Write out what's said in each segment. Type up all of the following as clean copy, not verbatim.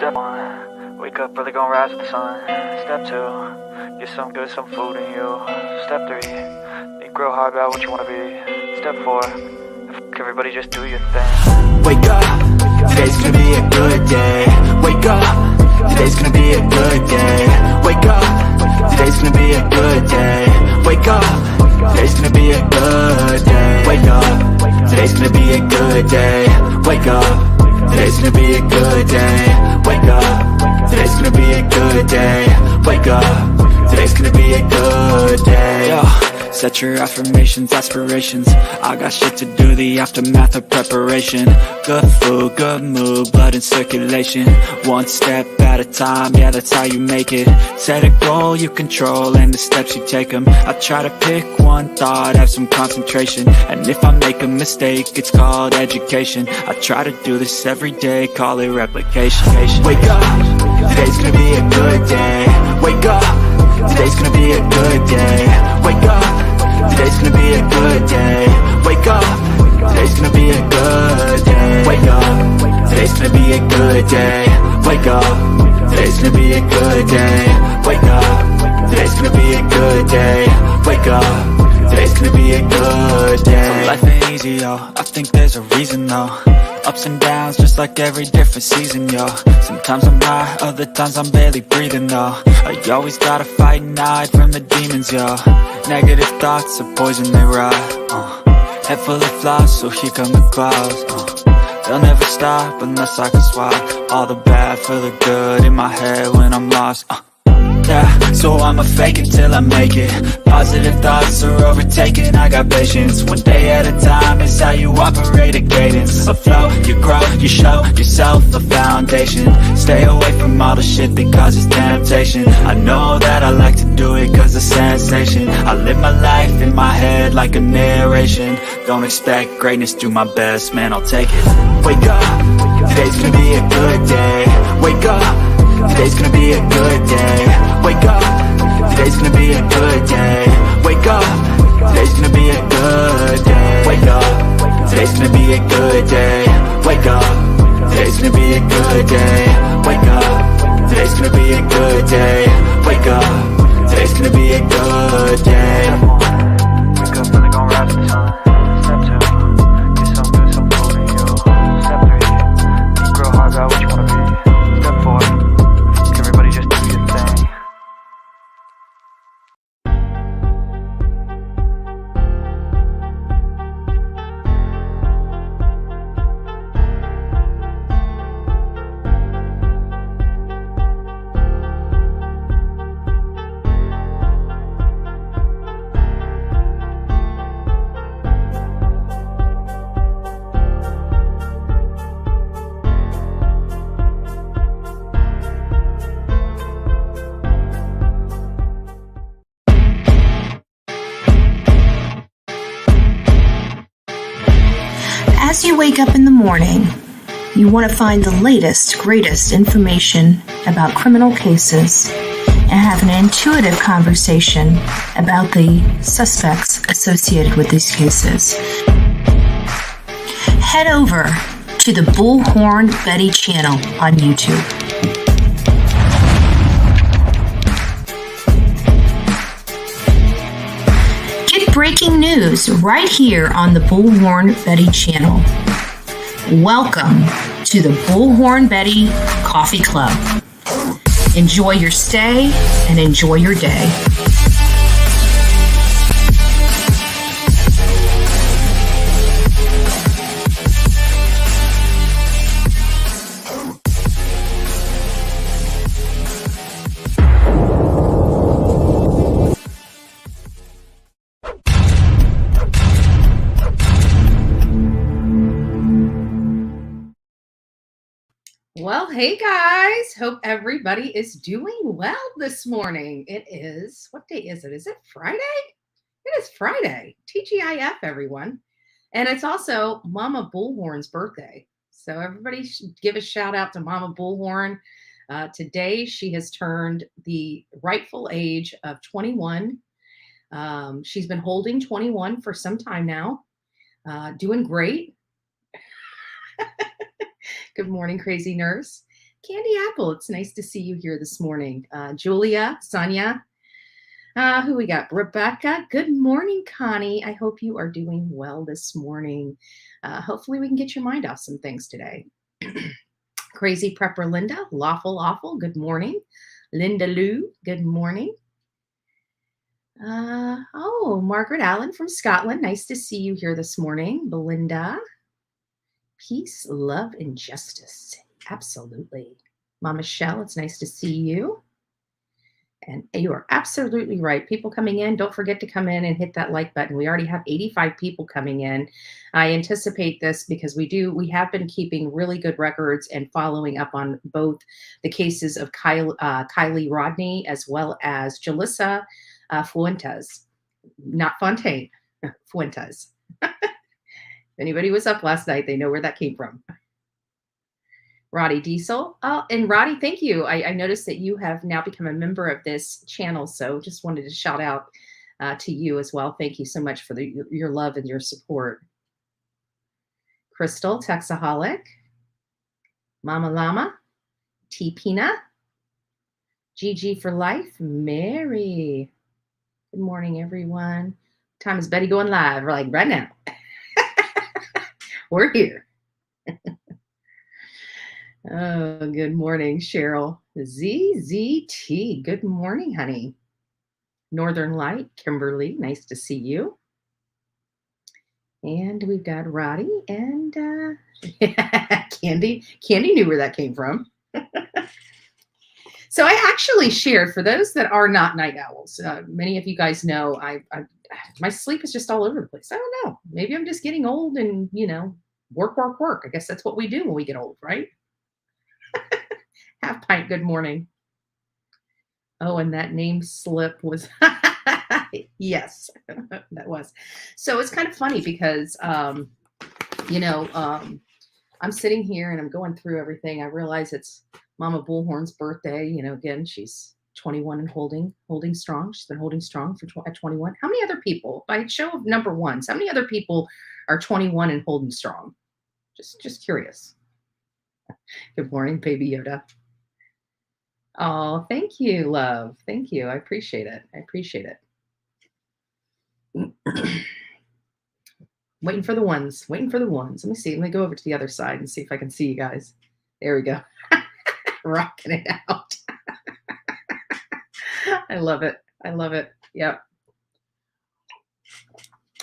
Step 1, wake up early, gonna rise with the sun. Step 2, get some good, some food in you. Step 3, think real hard about what you wanna be. Step 4, everybody just do your thing. Wake up, today's gonna be a good day. Wake up, today's gonna be a good day. Wake up, today's gonna be a good day. Wake up, today's gonna be a good day. Wake up, today's gonna be a good day. Wake up, today's gonna be a good day. Wake up, today's gonna be a good day. Wake up, today's gonna be a good day. Yo, set your affirmations, aspirations. I got shit to do, the aftermath of preparation. Good food, good mood, blood in circulation. One step at a time, yeah, that's how you make it. Set a goal you control and the steps you take them. I try to pick one thought, have some concentration. And if I make a mistake, it's called education. I try to do this every day, call it replication. Wake up, today's gonna be a good day. Wake up, today's gonna be a good day. Wake up, today's gonna be a good day. Wake up, today's gonna be a good day. Wake up, today's gonna be a good day. Wake up, today's gonna be a good day. Wake up, today's gonna be a good day. Wake up, today's gonna be a good day. So life ain't easy, yo, I think there's a reason though. Ups and downs, just like every different season, yo. Sometimes I'm high, other times I'm barely breathing, though. I always gotta fight and hide from the demons, yo. Negative thoughts are poison, they rot. Head full of flies, so here come the clouds. They'll never stop unless I can swap all the bad for the good in my head when I'm lost. Yeah, so I'ma fake it till I make it. Positive thoughts are overtaken, I got patience. One day at a time is how you operate a cadence. A flow, you grow, you show yourself a foundation. Stay away from all the shit that causes temptation. I know that I like to do it cause it's sensation. I live my life in my head like a narration. Don't expect greatness, do my best, man, I'll take it. Wake up, today's gonna be a good day. Wake up, today's gonna be a good day. Wake up, today's gonna be a good day. Wake up, today's gonna be a good day. Wake up, today's gonna be a good day. Wake up, today's gonna be a good day. Wake up, today's gonna be a good day. Wake up, today's gonna be a good day. Wake up early, gonna rise with the sun. Step 2, get some good, some food in you. Step 3, think real hard about what you wanna be. Step 4, everybody just do your thing. As you wake up in the morning, you want to find the latest, greatest information about criminal cases and have an intuitive conversation about the suspects associated with these cases. Head over to the Bullhorn Betty channel on YouTube. Breaking news right here on the Bullhorn Betty channel. Welcome to the Bullhorn Betty Coffee Club. Enjoy your stay and enjoy your day. Well, hey guys, hope everybody is doing well this morning. It is, what day is it? Is it Friday? It is Friday. TGIF, everyone. And it's also Mama Bullhorn's birthday. So everybody should give a shout out to Mama Bullhorn. Today, she has turned the rightful age of 21. She's been holding 21 for some time now, doing great. Good morning, Crazy Nurse. Candy Apple, it's nice to see you here this morning. Julia, Sonia, who we got? Rebecca, good morning, Connie. I hope you are doing well this morning. Hopefully we can get your mind off some things today. Crazy Prepper Linda, Lawful Awful, good morning. Linda Lou, good morning. Margaret Allen from Scotland, nice to see you here this morning. Belinda, peace, love, and justice. Absolutely. Mama Shell, it's nice to see you. And you are absolutely right. People coming in, don't forget to come in and hit that like button. We already have 85 people coming in. I anticipate this because we have been keeping really good records and following up on both the cases of Kiely Rodni as well as Jolissa Fuentes, not Fontaine, Fuentes. If anybody was up last night, they know where that came from. Roddy Diesel. Oh, and Roddy, thank you. I noticed that you have now become a member of this channel, so just wanted to shout out to you as well. Thank you so much for your love and your support. Crystal, Texaholic. Mama Llama. T-Pina. Gigi for Life. Mary. Good morning, everyone. What time is Betty going live? We're like, right now. We're here. Oh, good morning, Cheryl. ZZT, good morning, honey. Northern Light, Kimberly, nice to see you. And we've got Roddy and Candy. Candy knew where that came from. So I actually shared, for those that are not night owls, many of you guys know my sleep is just all over the place. I don't know. Maybe I'm just getting old and, work. I guess that's what we do when we get old, right? Half pint, good morning. Oh, and that name slip was, yes, that was. So it's kind of funny because, I'm sitting here and I'm going through everything. I realize it's Mama Bullhorn's birthday. Again, she's 21 and holding strong. She's been holding strong at 21. How many other people, by show of number ones, how many other people are 21 and holding strong? Just curious. Good morning, baby Yoda. Oh, thank you, love. Thank you. I appreciate it. Waiting for the ones. Let me see. Let me go over to the other side and see if I can see you guys. There we go. Rocking it out. I love it. Yep.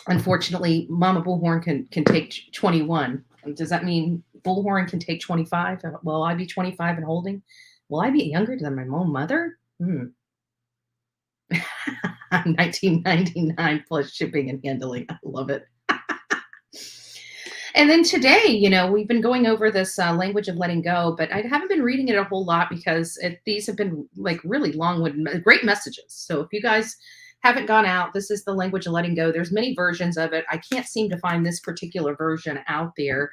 Unfortunately, Mama Bullhorn can take 21. Does that mean Bullhorn can take 25? Will I be 25 and holding? Will I be younger than my own mother? I'm 1999 plus shipping and handling. I love it. And then today, we've been going over this language of letting go, but I haven't been reading it a whole lot because these have been like really long-winded, great messages. So if you guys haven't gone out, this is the language of letting go. There's many versions of it. I can't seem to find this particular version out there.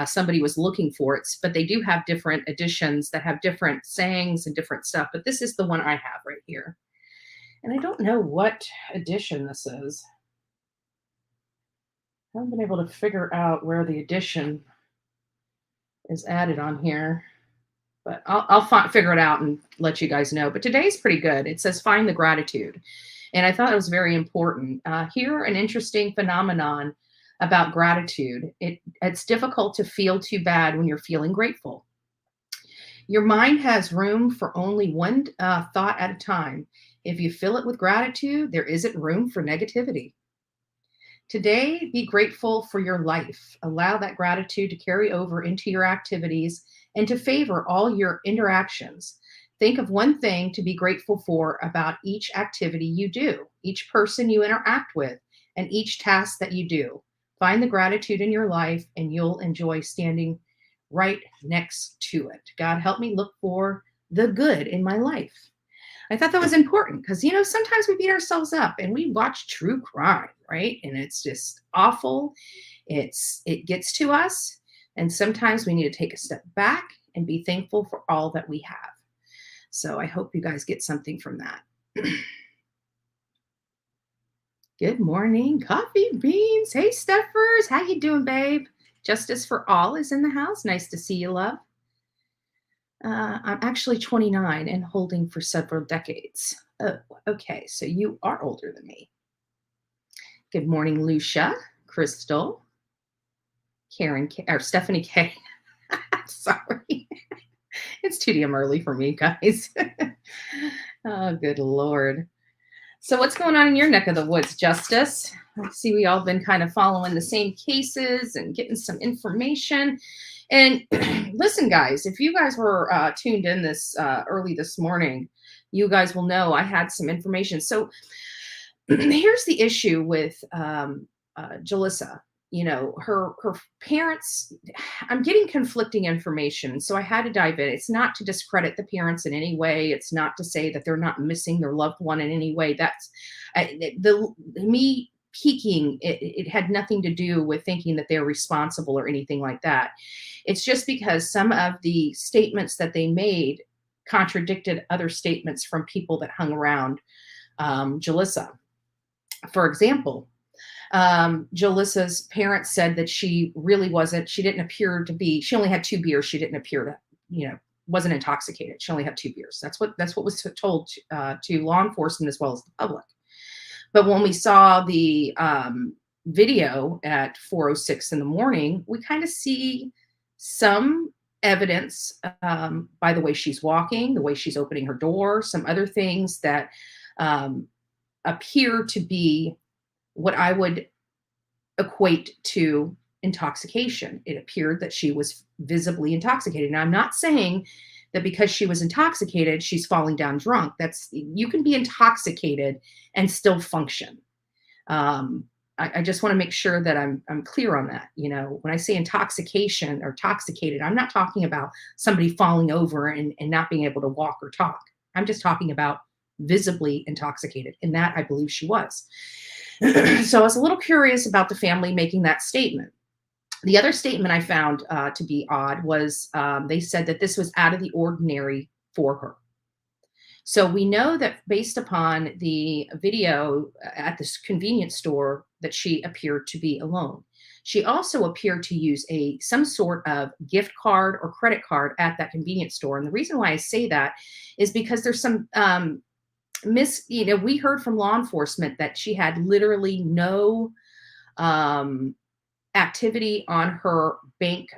Somebody was looking for it, but they do have different editions that have different sayings and different stuff. But this is the one I have right here. And I don't know what edition this is. I haven't been able to figure out where the edition is added on here, but I'll figure it out and let you guys know. But today's pretty good. It says, find the gratitude. And I thought it was very important. Here, an interesting phenomenon about gratitude. It's difficult to feel too bad when you're feeling grateful. Your mind has room for only one thought at a time. If you fill it with gratitude, there isn't room for negativity. Today, be grateful for your life. Allow that gratitude to carry over into your activities and to favor all your interactions. Think of one thing to be grateful for about each activity you do, each person you interact with, and each task that you do. Find the gratitude in your life and you'll enjoy standing right next to it. God, help me look for the good in my life. I thought that was important because, sometimes we beat ourselves up and we watch true crime, right? And it's just awful. It gets to us. And sometimes we need to take a step back and be thankful for all that we have. So I hope you guys get something from that. Good morning, coffee beans. Hey, Steffers. How you doing, babe? Justice for All is in the house. Nice to see you, love. I'm actually 29 and holding for several decades. Oh, okay. So you are older than me. Good morning, Lucia, Crystal, Karen, or Stephanie K. Sorry. It's 2 p.m. early for me, guys. Oh, good Lord. So what's going on in your neck of the woods, Justice? I see we all been kind of following the same cases and getting some information. And listen, guys, if you guys were tuned in this early this morning, you guys will know I had some information. So here's the issue with Jolissa. You know, her parents, I'm getting conflicting information, so I had to dive in. It's not to discredit the parents in any way. It's not to say that they're not missing their loved one in any way. That's me peeking. It had nothing to do with thinking that they're responsible or anything like that. It's just because some of the statements that they made contradicted other statements from people that hung around Jolissa. For example, Jolissa's parents said that she really wasn't, she didn't appear to be, she only had 2 beers. She didn't appear to, wasn't intoxicated. She only had 2 beers. That's what was told to law enforcement as well as the public. But when we saw the video at 4:06 in the morning, we kind of see some evidence by the way she's walking, the way she's opening her door, some other things that appear to be what I would equate to intoxication. It appeared that she was visibly intoxicated. Now, I'm not saying that because she was intoxicated, she's falling down drunk. You can be intoxicated and still function. I just want to make sure that I'm clear on that. When I say intoxication or intoxicated, I'm not talking about somebody falling over and not being able to walk or talk. I'm just talking about visibly intoxicated, and that I believe she was. So I was a little curious about the family making that statement. The other statement I found to be odd was they said that this was out of the ordinary for her. So we know that based upon the video at this convenience store that she appeared to be alone. She also appeared to use some sort of gift card or credit card at that convenience store. And the reason why I say that is because there's some we heard from law enforcement that she had literally no activity on her bank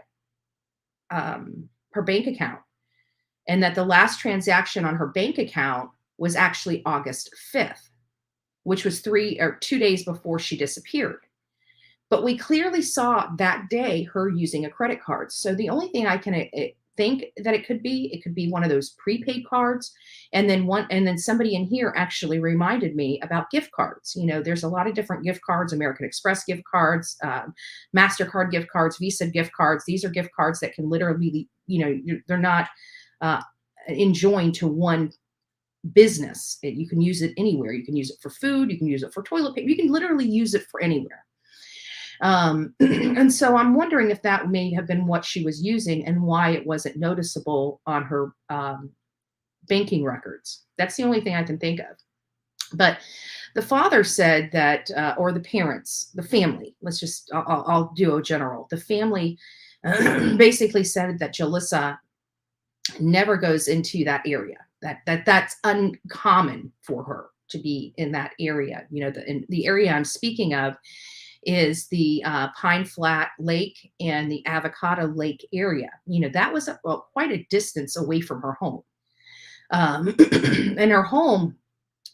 account, and that the last transaction on her bank account was actually August 5th, which was 2 days before she disappeared. But we clearly saw that day her using a credit card. So the only thing I can think that it could be one of those prepaid cards. And then somebody in here actually reminded me about gift cards. There's a lot of different gift cards, American Express gift cards, MasterCard gift cards, Visa gift cards. These are gift cards that can literally, they're not enjoined to one business. You can use it anywhere. You can use it for food. You can use it for toilet paper. You can literally use it for anywhere. And so I'm wondering if that may have been what she was using and why it wasn't noticeable on her banking records. That's the only thing I can think of. But the father said that, or the parents, the family, I'll do a general. The family basically said that Jolissa never goes into that area. That's uncommon for her to be in that area. The area I'm speaking of is the Pine Flat Lake and the Avocado Lake area. That was quite a distance away from her home. And her home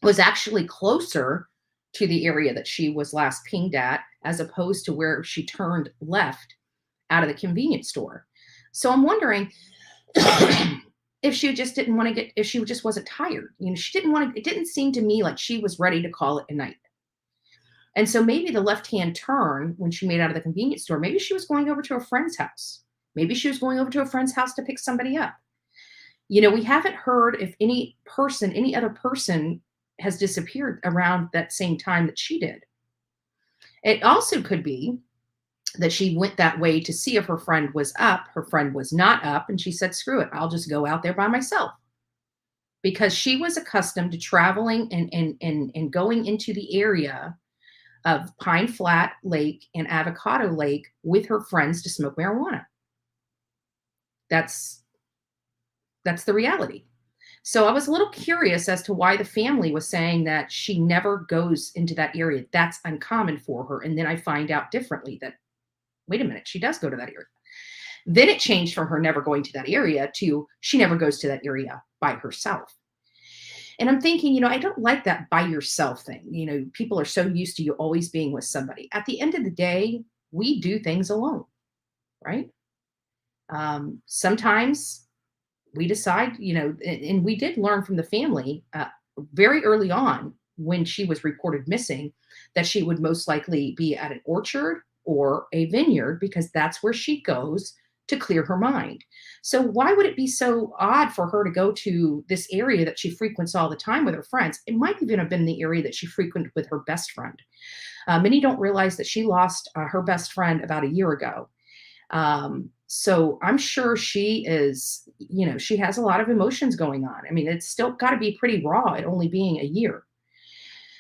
was actually closer to the area that she was last pinged at, as opposed to where she turned left out of the convenience store. So I'm wondering if she just didn't want to if she just wasn't tired. She didn't want to, it didn't seem to me like she was ready to call it a night. And so maybe the left-hand turn when she made out of the convenience store, maybe she was going over to a friend's house. Maybe she was going over to a friend's house to pick somebody up. We haven't heard if any other person has disappeared around that same time that she did. It also could be that she went that way to see if her friend was up. Her friend was not up, and she said, screw it, I'll just go out there by myself. Because she was accustomed to traveling and going into the area of Pine Flat Lake and Avocado Lake with her friends to smoke marijuana. That's That's the reality. So I was a little curious as to why the family was saying that she never goes into that area. That's uncommon for her. And then I find out differently that, wait a minute, she does go to that area. Then it changed from her never going to that area to she never goes to that area by herself. And I'm thinking, I don't like that by yourself thing. People are so used to you always being with somebody. At the end of the day, we do things alone, right? Sometimes we decide, and we did learn from the family very early on when she was reported missing that she would most likely be at an orchard or a vineyard because that's where she goes to clear her mind. So why would it be so odd for her to go to this area that she frequents all the time with her friends? It might even have been the area that she frequented with her best friend. Many don't realize that she lost her best friend about a year ago. So I'm sure she is, she has a lot of emotions going on. I mean, it's still got to be pretty raw at only being a year.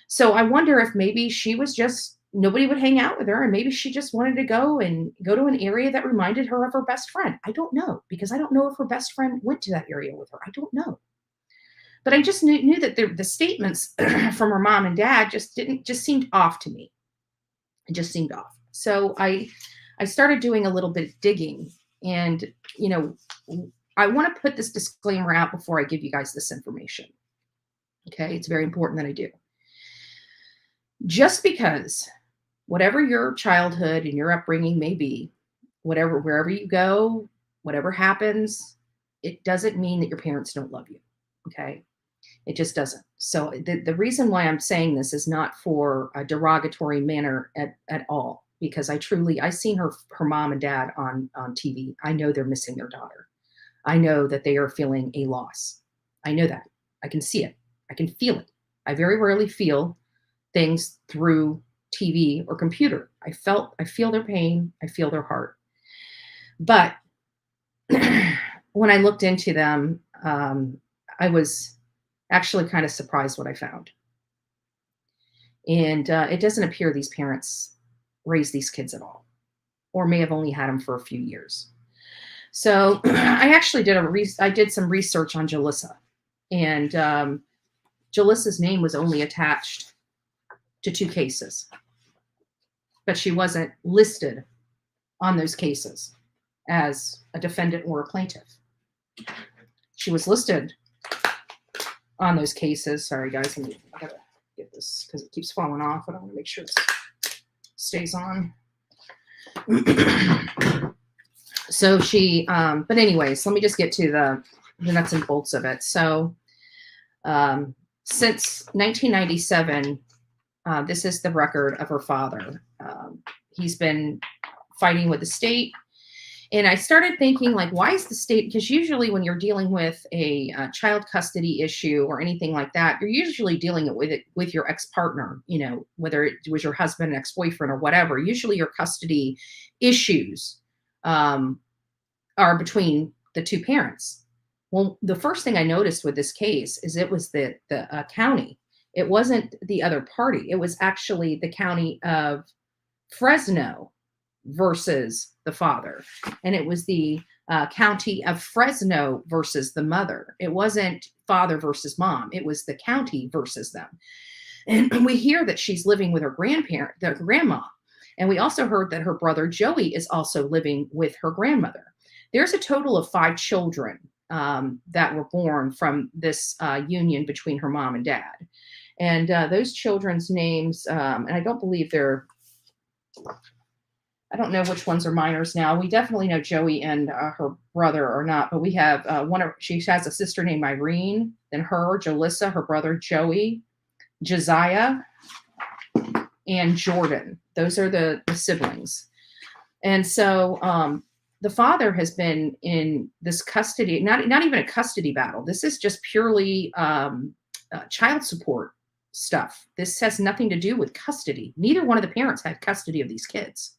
So I wonder if maybe she was just, nobody would hang out with her, and maybe she just wanted to go to an area that reminded her of her best friend. I don't know, because I don't know if her best friend went to that area with her. I don't know. But I just knew that the statements from her mom and dad just seemed off to me. It just seemed off. So I started doing a little bit of digging, and, I want to put this disclaimer out before I give you guys this information. Okay. It's very important that I do. Just because whatever your childhood and your upbringing may be, wherever you go, whatever happens, it doesn't mean that your parents don't love you. Okay. It just doesn't. So the reason why I'm saying this is not for a derogatory manner at all, because I seen her mom and dad on TV. I know they're missing their daughter. I know that they are feeling a loss. I know that. I can see it. I can feel it. I very rarely feel things through TV or computer. I feel their pain. I feel their heart. But when I looked into them, I was actually kind of surprised what I found. And it doesn't appear these parents raised these kids at all, or may have only had them for a few years. So I actually did some research on Jolissa, and Jolissa's name was only attached to 2 cases, but she wasn't listed on those cases as a defendant or a plaintiff. She was listed on those cases. Sorry, guys, I gotta get this because it keeps falling off, but I want to make sure this stays on. So she, but anyways, let me just get to the nuts and bolts of it. So since 1997, this is the record of her father. He's been fighting with the state. And I started thinking, like, why is the state? Because usually when you're dealing with a child custody issue or anything like that, you're usually dealing with your ex-partner, whether it was your husband, ex-boyfriend, or whatever. Usually your custody issues are between the 2 parents. Well, the first thing I noticed with this case is it was the county. It wasn't the other party. It was actually the county of Fresno versus the father. And it was the county of Fresno versus the mother. It wasn't father versus mom. It was the county versus them. And we hear that she's living with her grandma. And we also heard that her brother Joey is also living with her grandmother. There's a total of 5 children that were born from this union between her mom and dad. And those children's names, and I don't believe I don't know which ones are minors now. We definitely know Joey and her brother are not, but we have she has a sister named Irene, then her, Jolissa, her brother Joey, Josiah, and Jordan. Those are the siblings. And so the father has been in this custody, not even a custody battle. This is just purely child support stuff. This has nothing to do with custody. Neither one of the parents had custody of these kids.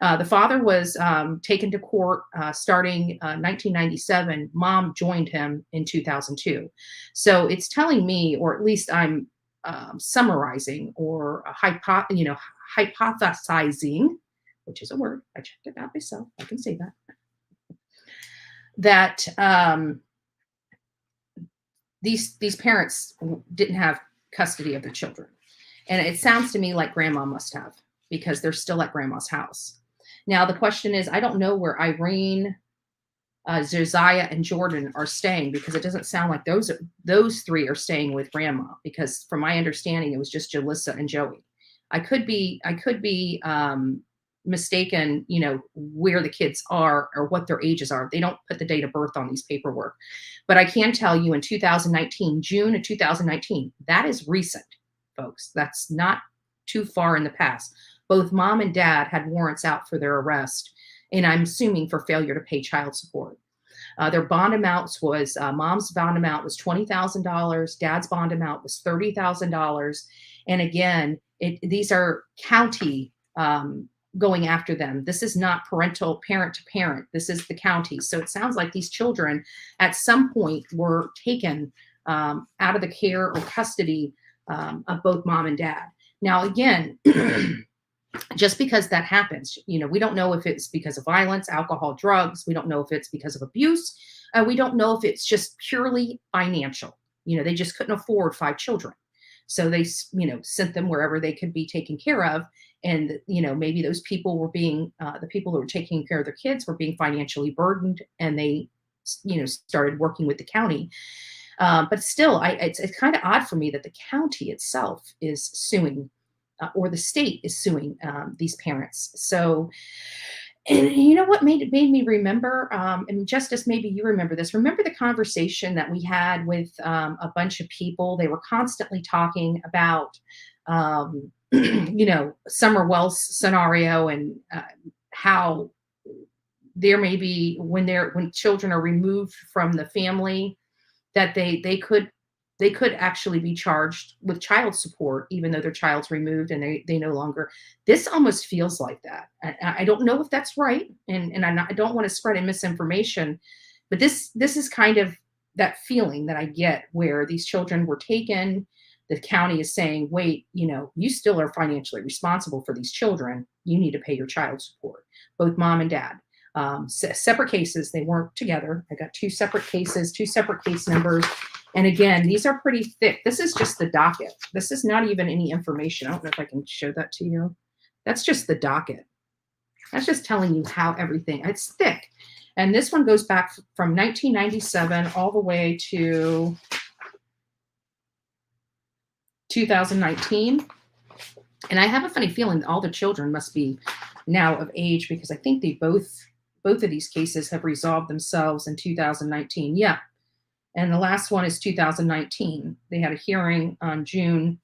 The father was taken to court starting 1997. Mom joined him in 2002. So it's telling me, or at least I'm summarizing or hypothesizing, which is a word. I checked it out myself. I can say that. That these parents didn't have custody of the children. And it sounds to me like grandma must have, because they're still at grandma's house. Now, the question is, I don't know where Irene, Josiah, and Jordan are staying, because it doesn't sound like those three are staying with grandma, because from my understanding, it was just Jolissa and Joey. I could be mistaken, where the kids are or what their ages are. They don't put the date of birth on these paperwork. But I can tell you in 2019, June of 2019, that is recent, folks. That's not too far in the past. Both mom and dad had warrants out for their arrest, and I'm assuming for failure to pay child support. Their bond amounts was, mom's bond amount was $20,000. Dad's bond amount was $30,000. And again, these are county going after them. This is not parent to parent. This is the county. So it sounds like these children at some point were taken out of the care or custody of both mom and dad. Now, again, just because that happens, we don't know if it's because of violence, alcohol, drugs. We don't know if it's because of abuse. We don't know if it's just purely financial. They just couldn't afford 5 children. So they, sent them wherever they could be taken care of. And, maybe those people were being, the people who were taking care of their kids were being financially burdened, and they, started working with the county. But still, it's kind of odd for me that the county itself is suing, or the state is suing these parents. So, and you know what made me remember, and Justice, maybe you remember this. Remember the conversation that we had with a bunch of people? They were constantly talking about, Summer Wells scenario, and how there may be when children are removed from the family, that they could actually be charged with child support, even though their child's removed and they no longer. This almost feels like that. I don't know if that's right, and I don't want to spread any misinformation, but this is kind of that feeling that I get, where these children were taken. The county is saying, wait, you still are financially responsible for these children. You need to pay your child support. Both mom and dad. Separate cases. They weren't together. I got 2 separate cases, 2 separate case numbers. And again, these are pretty thick. This is just the docket. This is not even any information. I don't know if I can show that to you. That's just the docket. That's just telling you how everything, it's thick. And this one goes back from 1997 all the way to 2019. And I have a funny feeling that all the children must be now of age, because I think they both of these cases have resolved themselves in 2019. Yeah. And the last one is 2019. They had a hearing on June.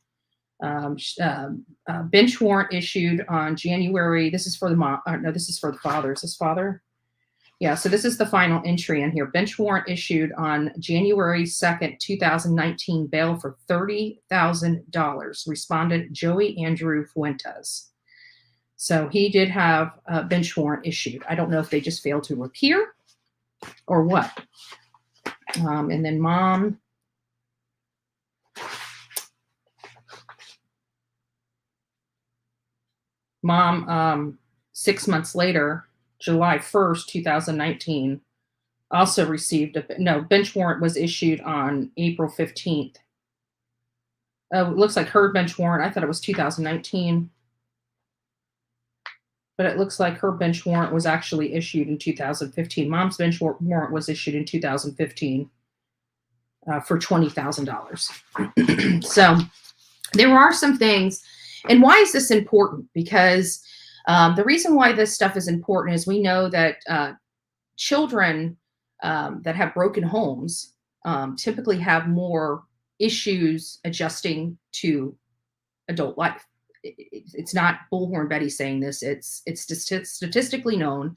Bench warrant issued on January. This is for the mom. No, this is for the father. Is this father? Yeah. So this is the final entry in here. Bench warrant issued on January 2nd, 2019. Bail for $30,000. Respondent Joey Andrew Fuentes. So he did have a bench warrant issued. I don't know if they just failed to appear or what. And then mom, 6 months later, July 1st, 2019, also received bench warrant was issued on April 15th. It looks like her bench warrant, I thought it was 2019. But it looks like her bench warrant was actually issued in 2015. Mom's bench warrant was issued in 2015 for $20,000. So there are some things. And why is this important? Because the reason why this stuff is important is we know that children that have broken homes typically have more issues adjusting to adult life. It's not Bullhorn Betty saying this. It's statistically known,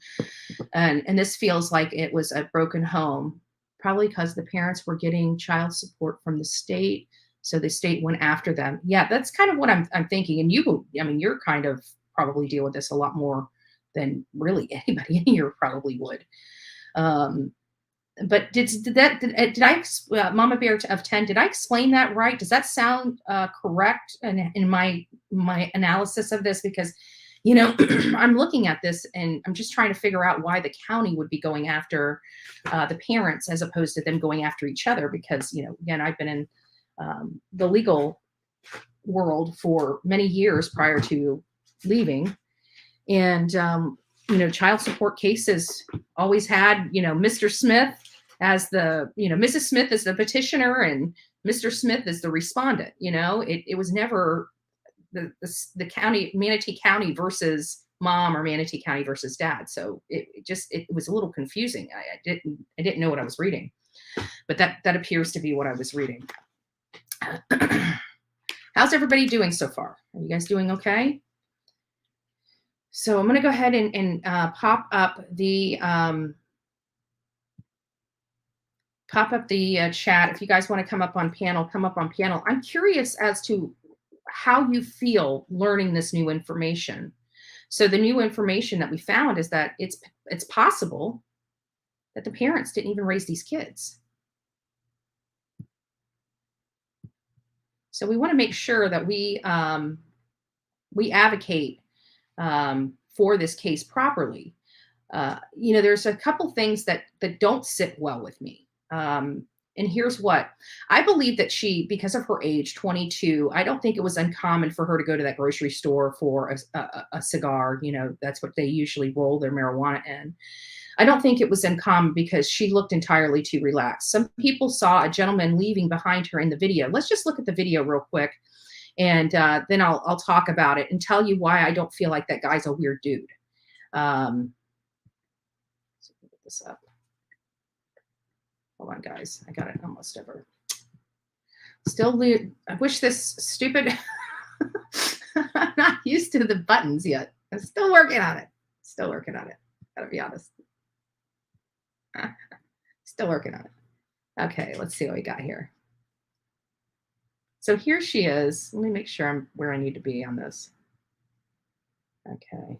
and this feels like it was a broken home, probably because the parents were getting child support from the state, so the state went after them. Yeah, that's kind of what I'm thinking. And you're kind of probably deal with this a lot more than really anybody in here probably would. But did I, Mama Bear of 10, did I explain that right? Does that sound correct in my analysis of this? Because You know, I'm looking at this and I'm just trying to figure out why the county would be going after the parents as opposed to them going after each other. Because, you know, again, I've been in the legal world for many years prior to leaving. And, you know, child support cases always had, you know, Mr. Smith as the, you know, Mrs. Smith as the petitioner and Mr. Smith as the respondent. You know, it was never the county, Manatee County versus mom or Manatee County versus dad. So it was a little confusing. I didn't know what I was reading, but that appears to be what I was reading. How's everybody doing so far? Are you guys doing okay? So I'm going to go ahead and pop up the chat. If you guys want to come up on panel, come up on panel. I'm curious as to how you feel learning this new information. So the new information that we found is that it's possible that the parents didn't even raise these kids. So we want to make sure that we advocate for this case properly. You know, there's a couple things that don't sit well with me. And here's what I believe that she, because of her age, 22, I don't think it was uncommon for her to go to that grocery store for a cigar. You know, that's what they usually roll their marijuana in. I don't think it was uncommon because she looked entirely too relaxed. Some people saw a gentleman leaving behind her in the video. Let's just look at the video real quick. And then I'll talk about it and tell you why I don't feel like that guy's a weird dude. Let's put this up. Hold on, guys. I got it almost over. Still, I wish this stupid. I'm not used to the buttons yet. I'm still working on it. Still working on it. Gotta be honest. Still working on it. Okay, let's see what we got here. So here she is. Let me make sure I'm where I need to be on this. Okay.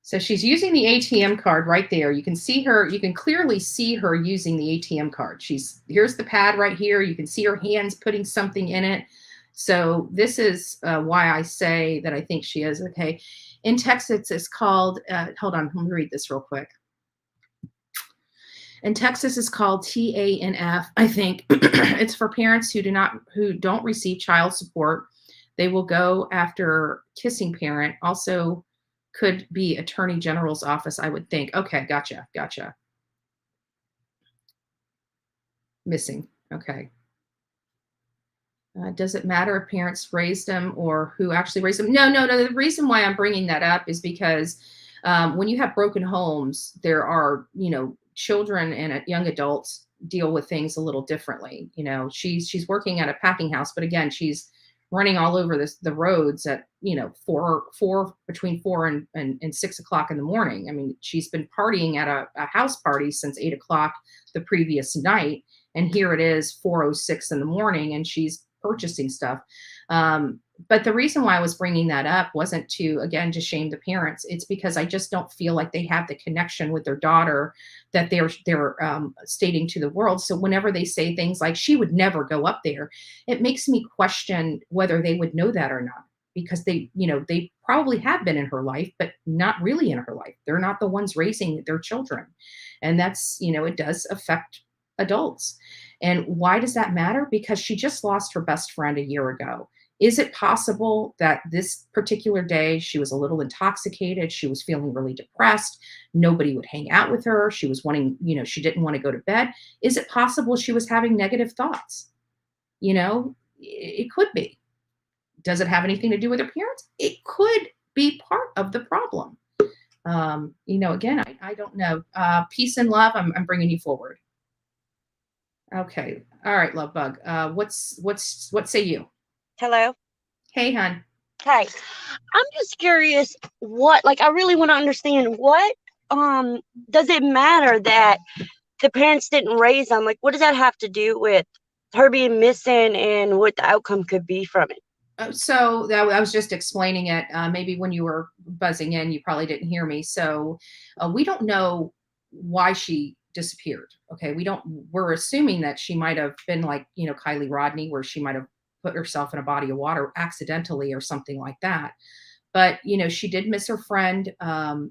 So she's using the ATM card right there. You can see her, you can clearly see her using the ATM card. Here's the pad right here. You can see her hands putting something in it. So this is why I say that I think she is. Okay. In Texas, it's called, hold on, let me read this real quick. In Texas, it's called TANF. I think it's for parents who don't receive child support. They will go after kissing parent. Also could be Attorney General's office, I would think. Okay, gotcha. Missing. Okay. Does it matter if parents raised them or who actually raised them? No. The reason why I'm bringing that up is because when you have broken homes, there are, you know, children and young adults deal with things a little differently. You know, she's working at a packing house, but again, she's running all over the roads at, you know, between 4 and 6 o'clock in the morning. I mean, she's been partying at a house party since 8 o'clock the previous night. And here it is 4:06 in the morning and she's purchasing stuff. But the reason why I was bringing that up wasn't to, again, to shame the parents. It's because I just don't feel like they have the connection with their daughter that they're stating to the world. So whenever they say things like she would never go up there, it makes me question whether they would know that or not, because they probably have been in her life, but not really in her life. They're not the ones raising their children. And that's, you know, it does affect adults. And why does that matter? Because she just lost her best friend a year ago. Is it possible that this particular day she was a little intoxicated? She was feeling really depressed. Nobody would hang out with her. She was wanting, you know, she didn't want to go to bed. Is it possible she was having negative thoughts? You know, it could be. Does it have anything to do with her parents? It could be part of the problem. You know, again, I don't know. Peace and love. I'm bringing you forward. Okay. All right, love bug. What say you? Hello. Hey, hon. Hey, I'm just curious I really want to understand what does it matter that the parents didn't raise them? Like, what does that have to do with her being missing and what the outcome could be from it? So I was just explaining it. Maybe when you were buzzing in, you probably didn't hear me. So we don't know why she disappeared. Okay. We're assuming that she might have been like, you know, Kiely Rodni, where she might have put herself in a body of water accidentally or something like that. But, she did miss her friend.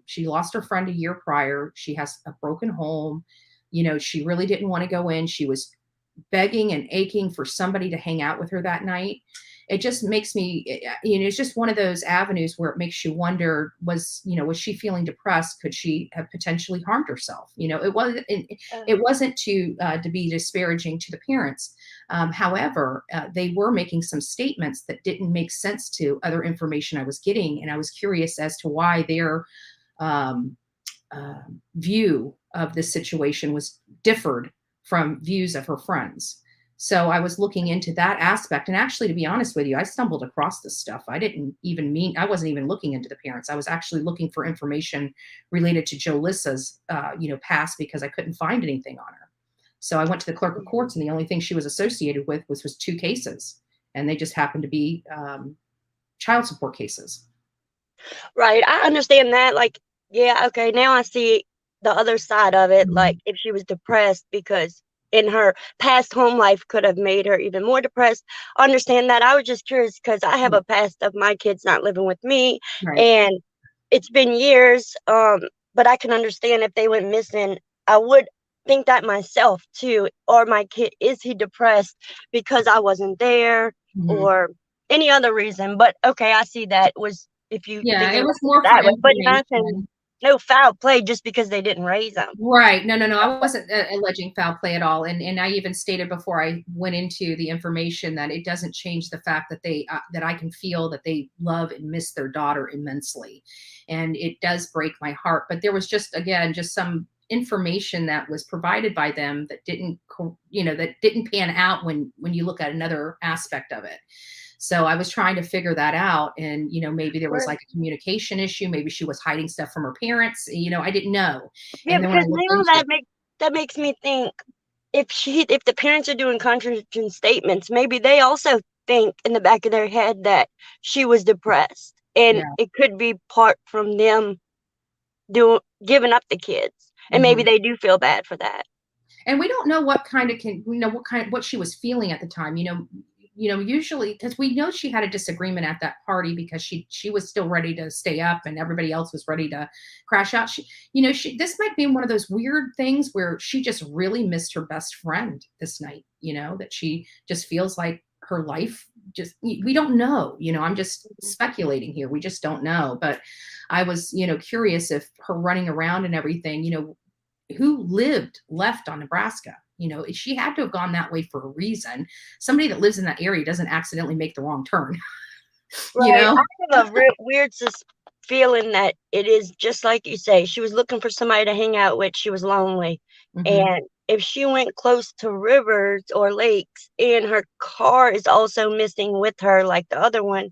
She lost her friend a year prior. She has a broken home. She really didn't want to go in. She was begging and aching for somebody to hang out with her that night. It just makes me, it's just one of those avenues where it makes you wonder, was she feeling depressed? Could she have potentially harmed herself? It wasn't to be disparaging to the parents. However, they were making some statements that didn't make sense to other information I was getting. And I was curious as to why their view of this situation was differed from views of her friends. So I was looking into that aspect. And actually, to be honest with you, I stumbled across this stuff. I wasn't even looking into the parents. I was actually looking for information related to Jolissa's, past, because I couldn't find anything on her. So I went to the clerk of courts, and the only thing she was associated with was 2 cases. And they just happened to be child support cases. Right. I understand that. Like, yeah, okay. Now I see the other side of it. Like, if she was depressed because in her past home life could have made her even more depressed. I understand that. I was just curious because I have a past of my kids not living with me, Right. and it's been years. But I can understand if they went missing. I would think that myself too. Or my kid, is he depressed because I wasn't there, or any other reason? But okay, I see that was if you it was more that for way, but information. nothing. No foul play just because they didn't raise them. Right. No. I wasn't alleging foul play at all. And I even stated before I went into the information that it doesn't change the fact that that I can feel that they love and miss their daughter immensely. And it does break my heart. But there was just some information that was provided by them that didn't pan out when you look at another aspect of it. So I was trying to figure that out. And, maybe there was like a communication issue. Maybe she was hiding stuff from her parents. I didn't know. Yeah, And then because now that makes me think if the parents are doing contradicting statements, maybe they also think in the back of their head that she was depressed. And it could be part from them giving up the kids. And maybe they do feel bad for that. And we don't know what she was feeling at the time, usually, because we know she had a disagreement at that party because she was still ready to stay up and everybody else was ready to crash out. This might be one of those weird things where she just really missed her best friend this night, that she just feels like her life we don't know, I'm just speculating here. We just don't know. But I was, curious if her running around and everything, who left on Nebraska? She had to have gone that way for a reason. Somebody that lives in that area doesn't accidentally make the wrong turn. Right. I have a weird feeling that it is just like you say. She was looking for somebody to hang out with. She was lonely. And if she went close to rivers or lakes and her car is also missing with her, like the other one,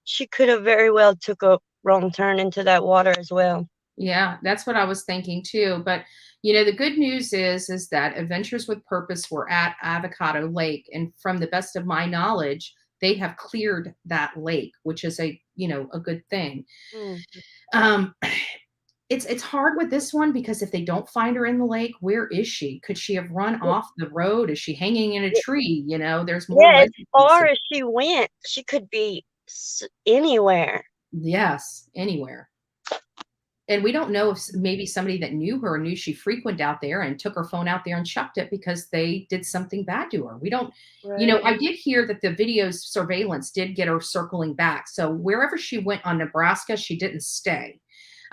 she could have very well took a wrong turn into that water as well. Yeah, that's what I was thinking too. But the good news is that Adventures with Purpose were at Avocado Lake, and from the best of my knowledge, they have cleared that lake, which is a good thing. It's hard with this one because if they don't find her in the lake, where is she? Could she have run off the road? Is she hanging in a tree? There's more. Yeah, as far as she went, she could be anywhere. Yes, anywhere. And we don't know if maybe somebody that knew her knew she frequented out there and took her phone out there and chucked it because they did something bad to her. We don't, I did hear that the video's surveillance did get her circling back. So wherever she went on Nebraska, she didn't stay.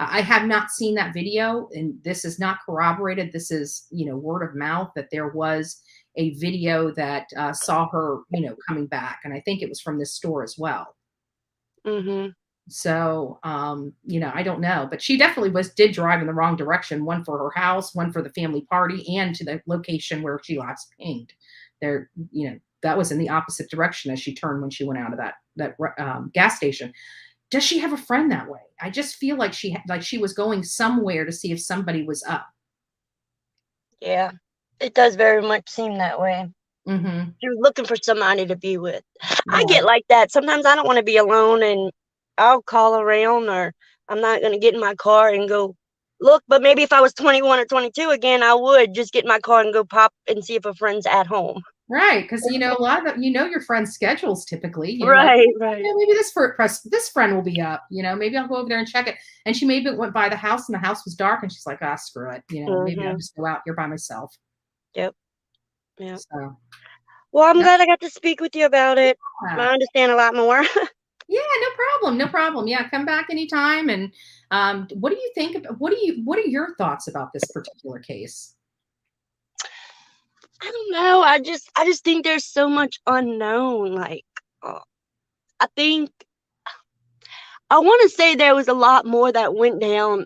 I have not seen that video, and this is not corroborated. This is, word of mouth that there was a video that saw her, coming back. And I think it was from this store as well. So, I don't know, but she definitely did drive in the wrong direction. One for her house, one for the family party, and to the location where she last pinged. There, that was in the opposite direction as she turned when she went out of that gas station. Does she have a friend that way? I just feel like she was going somewhere to see if somebody was up. Yeah, it does very much seem that way. She was looking for somebody to be with. I get like that. Sometimes I don't want to be alone, and I'll call around, or I'm not going to get in my car and go look. But maybe if I was 21 or 22 again, I would just get in my car and go pop and see if a friend's at home. Right, because a lot of your friends' schedules typically. Right, right. Yeah, maybe this friend will be up. Maybe I'll go over there and check it. And she maybe went by the house and the house was dark, and she's like, ah, screw it. Maybe I'll just go out here by myself. Yep. Yep. So, Well, I'm yeah. glad I got to speak with you about it. I understand a lot more. Yeah, no problem. Yeah, come back anytime. And what do you think? What are your thoughts about this particular case? I don't know. I just think there's so much unknown. Like, I think I want to say there was a lot more that went down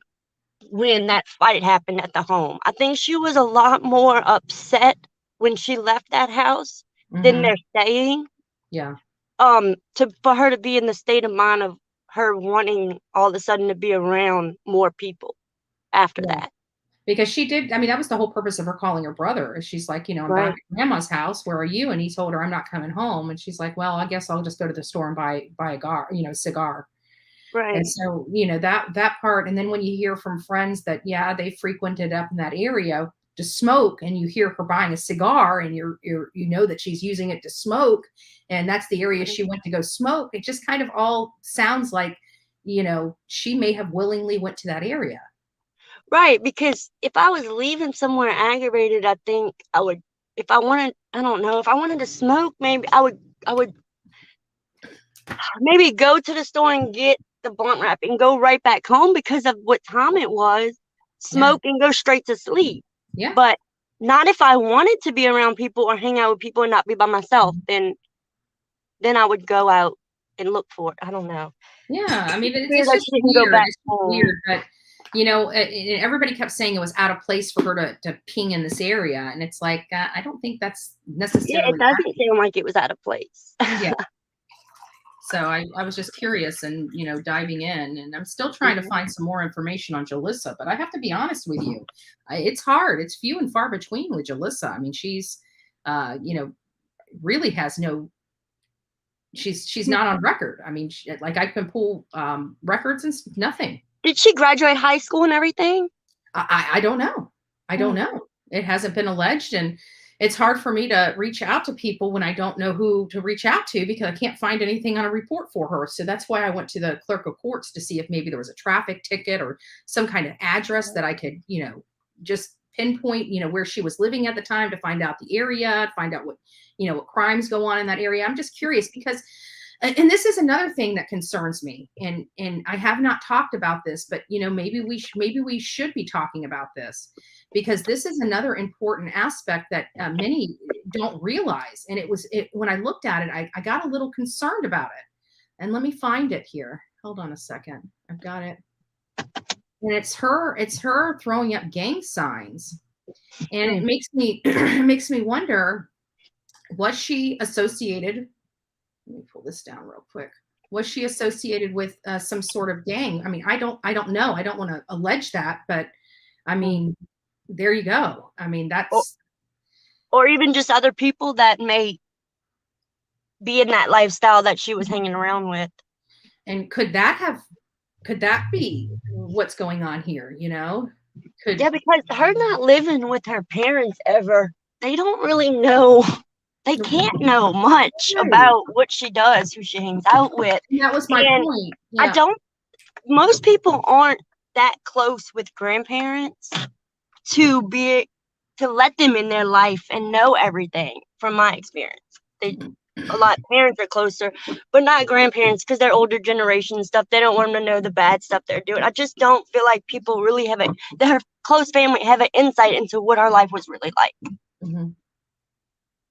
when that fight happened at the home. I think she was a lot more upset when she left that house than they're saying. Yeah. For her to be in the state of mind of her wanting all of a sudden to be around more people after that. Because she did, I mean, that was the whole purpose of her calling her brother. She's like, I'm back at grandma's house. Where are you? And he told her, I'm not coming home. And she's like, well, I guess I'll just go to the store and buy a cigar. Right. And so, that part. And then when you hear from friends that, they frequented up in that area to smoke, and you hear her buying a cigar, and you know that she's using it to smoke, and that's the area she went to go smoke. It just kind of all sounds like, she may have willingly went to that area. Right, because if I was leaving somewhere aggravated, I think I would, if I wanted to smoke, maybe I would maybe go to the store and get the blunt wrap and go right back home because of what time it was, smoke and go straight to sleep. Yeah. But not if I wanted to be around people or hang out with people and not be by myself, then I would go out and look for it. I don't know. Yeah, I mean, it's just weird. It's weird, but everybody kept saying it was out of place for her to ping in this area, and it's like I don't think that's necessarily. Yeah, it doesn't seem like it was out of place. Yeah. So I was just curious and diving in, and I'm still trying to find some more information on Jolissa. But I have to be honest with you, it's hard. It's few and far between with Jolissa. I mean, she's really has no. She's not on record. I mean, I can pull records and nothing. Did she graduate high school and everything? I don't know. I don't know. It hasn't been alleged, and it's hard for me to reach out to people when I don't know who to reach out to because I can't find anything on a report for her. So that's why I went to the clerk of courts to see if maybe there was a traffic ticket or some kind of address that I could, just pinpoint, where she was living at the time to find out the area, find out what, what crimes go on in that area. I'm just curious because, and this is another thing that concerns me, and I have not talked about this, but maybe we should be talking about this because this is another important aspect that many don't realize. And when I looked at it, I got a little concerned about it. And let me find it here. Hold on a second. I've got it. And it's her throwing up gang signs, and it makes me wonder: was she associated? Let me pull this down real quick. Was she associated with some sort of gang? I mean, I don't know. I don't want to allege that, but I mean, there you go. I mean, that's or even just other people that may be in that lifestyle that she was hanging around with. And could that be what's going on here? Yeah, because her not living with her parents ever, they don't really know. They can't know much about what she does, who she hangs out with. And that was my point. Yeah. Most people aren't that close with grandparents to let them in their life and know everything, from my experience. A lot of parents are closer, but not grandparents because they're older generation and stuff. They don't want them to know the bad stuff they're doing. I just don't feel like people really her close family have an insight into what our life was really like. Mm-hmm.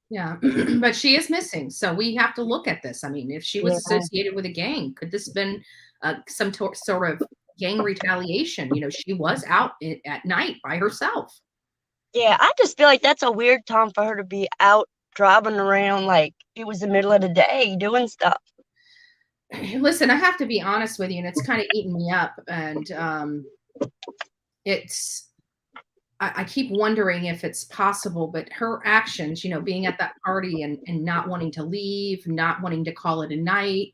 Yeah, but she is missing. So we have to look at this. I mean, if she was associated with a gang, could this have been some sort of gang retaliation? She was out at night by herself. Yeah, I just feel like that's a weird time for her to be out driving around like it was the middle of the day doing stuff. Listen, I have to be honest with you, and it's kind of eating me up. And I keep wondering if it's possible, but her actions, being at that party and not wanting to leave, not wanting to call it a night,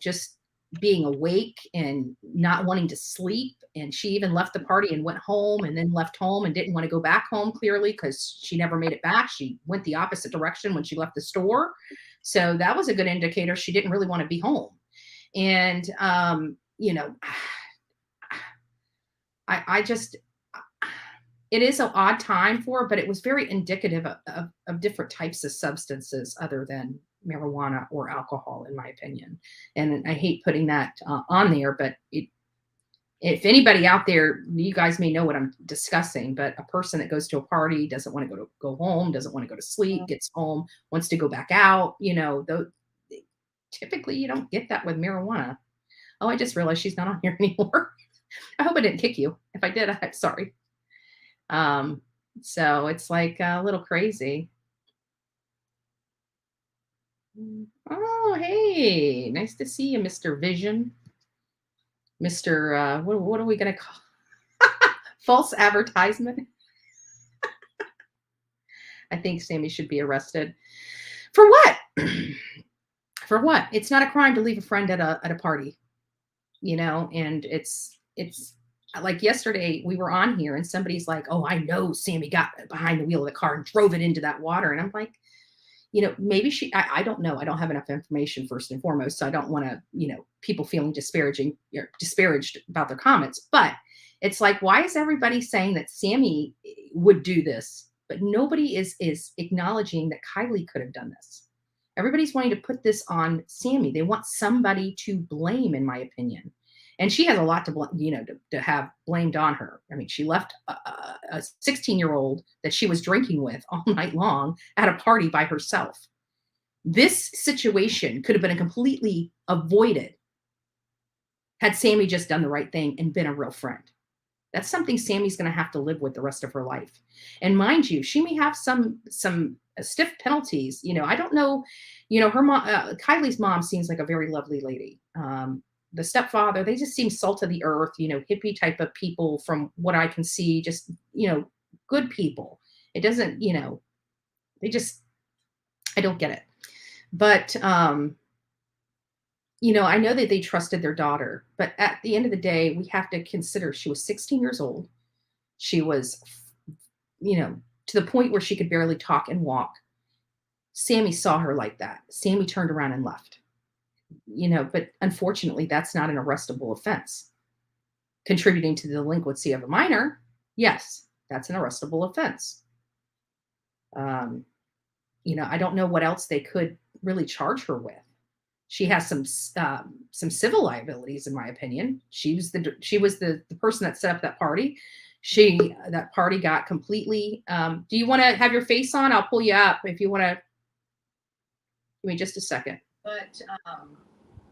just being awake and not wanting to sleep. And she even left the party and went home and then left home and didn't want to go back home, clearly, because she never made it back. She went the opposite direction when she left the store. So that was a good indicator she didn't really want to be home. And, you know, I just, it is an odd time for her, but it was very indicative of different types of substances other than marijuana or alcohol, in my opinion. And I hate putting that on there, but if anybody out there, you guys may know what I'm discussing, but a person that goes to a party, doesn't want to go home, doesn't want to go to sleep, gets home, wants to go back out, you know, typically you don't get that with marijuana. Oh, I just realized she's not on here anymore. I hope I didn't kick you. If I did, I'm sorry. So it's like a little crazy. Oh, hey, nice to see you, Mr. Vision. Mr. What are we going to call false advertisement? I think Sammy should be arrested. For what? For what? It's not a crime to leave a friend at a party, you know, and it's like yesterday we were on here and somebody's like, oh, I know Sammy got behind the wheel of the car and drove it into that water. And I'm like, you know, maybe I don't know. I don't have enough information, first and foremost. So I don't want to, you know, people feeling disparaged about their comments. But it's like, why is everybody saying that Sammy would do this? But nobody is acknowledging that Kiely could have done this. Everybody's wanting to put this on Sammy. They want somebody to blame, in my opinion. And she has a lot to blame, you know, to have blamed on her. I mean, she left a 16-year-old that she was drinking with all night long at a party by herself. This situation could have been completely avoided had Sammy just done the right thing and been a real friend. That's something Sammy's going to have to live with the rest of her life. And mind you, she may have some stiff penalties. You know, I don't know. You know, her mom, Kylie's mom, seems like a very lovely lady. The stepfather, they just seem salt of the earth, you know, hippie type of people from what I can see, just, you know, good people. It doesn't, you know, I don't get it. But, you know, I know that they trusted their daughter, but at the end of the day, we have to consider she was 16 years old. She was, you know, to the point where she could barely talk and walk. Sammy saw her like that. Sammy turned around and left. You know, but unfortunately, that's not an arrestable offense. Contributing to the delinquency of a minor, yes, that's an arrestable offense. You know, I don't know what else they could really charge her with. She has some civil liabilities, in my opinion. She was the person that set up that party. That party got completely. Do you want to have your face on? I'll pull you up if you want to. Give me just a second. But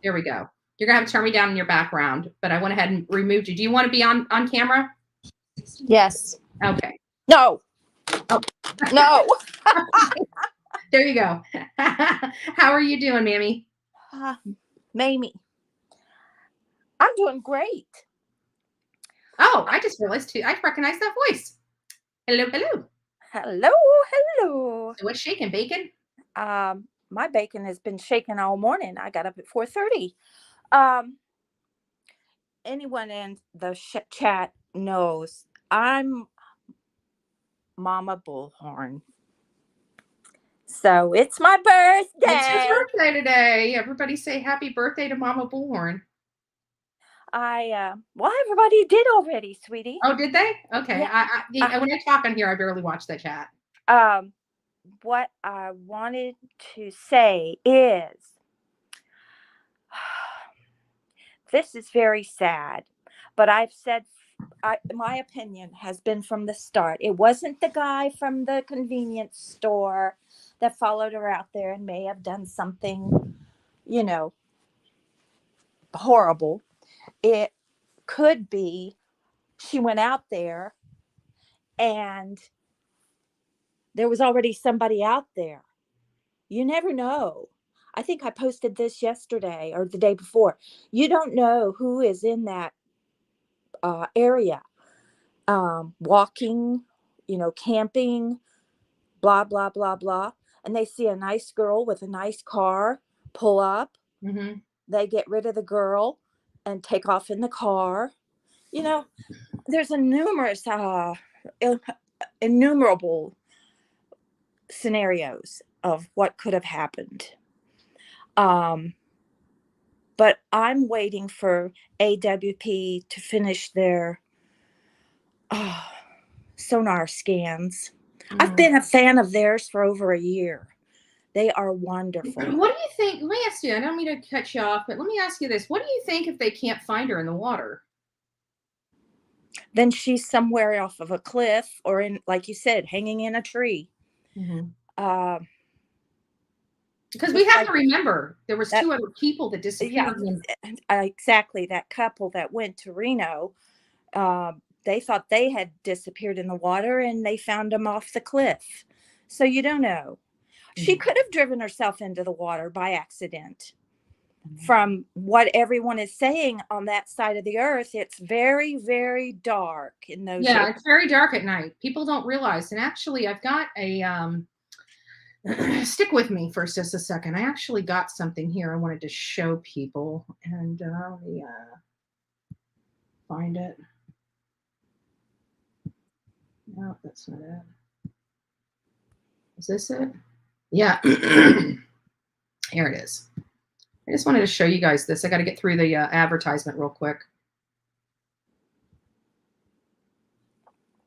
there we go. You're gonna have to turn me down in your background, but I went ahead and removed you. Do you want to be on camera? Yes. Okay. No. Oh, no. There you go. How are you doing, Mammy? Mamie. I'm doing great. Oh, I just realized too. I recognize that voice. Hello, hello. Hello, hello. So what's shaking, bacon? My bacon has been shaking all morning. I got up at 4:30. Anyone in the chat knows I'm Mama Bullhorn. So it's my birthday. It's your birthday today. Everybody say happy birthday to Mama Bullhorn. Well, everybody did already, sweetie. Oh, did they? Okay. Yeah. When I talk on here, I barely watch the chat. What I wanted to say is this is very sad, but I've said my opinion has been from the start. It wasn't the guy from the convenience store that followed her out there and may have done something, you know, horrible. It could be she went out there and there was already somebody out there. You never know. I think I posted this yesterday or the day before. You don't know who is in that area, walking, you know, camping, blah, blah, blah, blah. And they see a nice girl with a nice car pull up. Mm-hmm. they get rid of the girl and take off in the car. You know, there's innumerable scenarios of what could have happened. But I'm waiting for AWP to finish their sonar scans. I've been a fan of theirs for over a year. They are wonderful. What do you think? Let me ask you, I don't mean to cut you off, but let me ask you this. What do you think if they can't find her in the water? Then she's somewhere off of a cliff or in, like you said, hanging in a tree. Because we have to remember there was 2 other people that disappeared. Exactly. That couple that went to Reno, they thought they had disappeared in the water and they found them off the cliff. So you don't know. She could have driven herself into the water by accident. From what everyone is saying on that side of the earth, it's very, very dark in those areas. It's very dark at night. People don't realize. And actually, I've got a stick with me for just a second. I actually got something here I wanted to show people, and let me find it. No, that's not it. Is this it? Yeah. Here it is. I just wanted to show you guys this. I got to get through the advertisement real quick.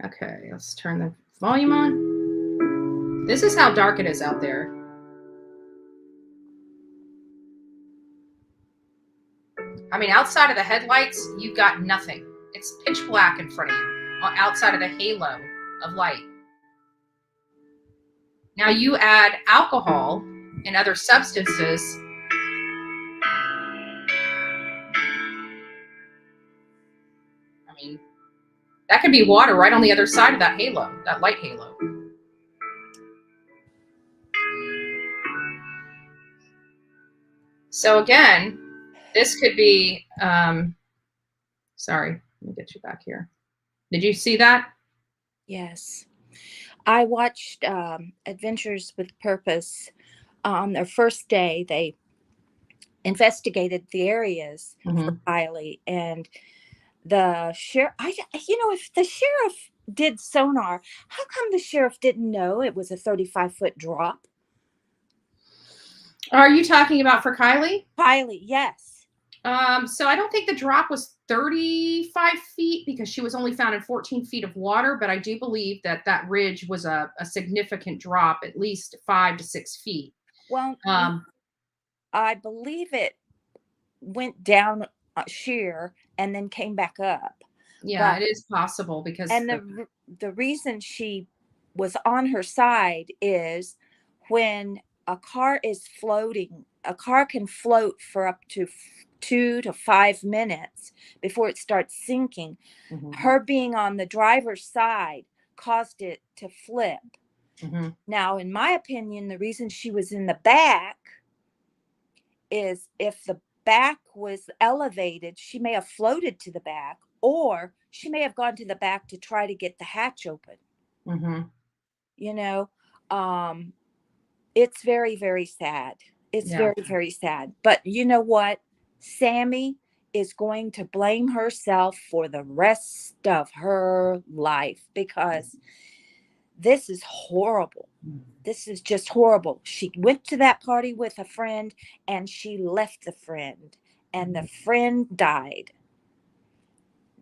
Okay, let's turn the volume on. This is how dark it is out there. I mean, outside of the headlights, you've got nothing. It's pitch black in front of you, outside of the halo of light. Now you add alcohol and other substances. I mean, that could be water right on the other side of that halo, that light halo. So again, this could be, sorry, let me get you back here. Did you see that? Yes. I watched Adventures with Purpose. On their first day, they investigated the areas for Kiely, and the sheriff, if the sheriff did sonar, how come the sheriff didn't know it was a 35-foot drop? Are you talking about for Kiely? Kiely, yes. So I don't think the drop was 35 feet because she was only found in 14 feet of water, but I do believe that that ridge was a significant drop, at least 5 to 6 feet. Well, I believe it went down sheer and then came back up. Yeah, it is possible because the reason she was on her side is when a car is floating, a car can float for up to 2 to 5 minutes before it starts sinking. Her being on the driver's side caused it to flip. Now, in my opinion, the reason she was in the back is if the back was elevated, she may have floated to the back, or she may have gone to the back to try to get the hatch open. It's very, very sad. It's very, very sad. But you know what? Sammy is going to blame herself for the rest of her life because this is horrible. This is just horrible. She went to that party with a friend and she left the friend and the friend died.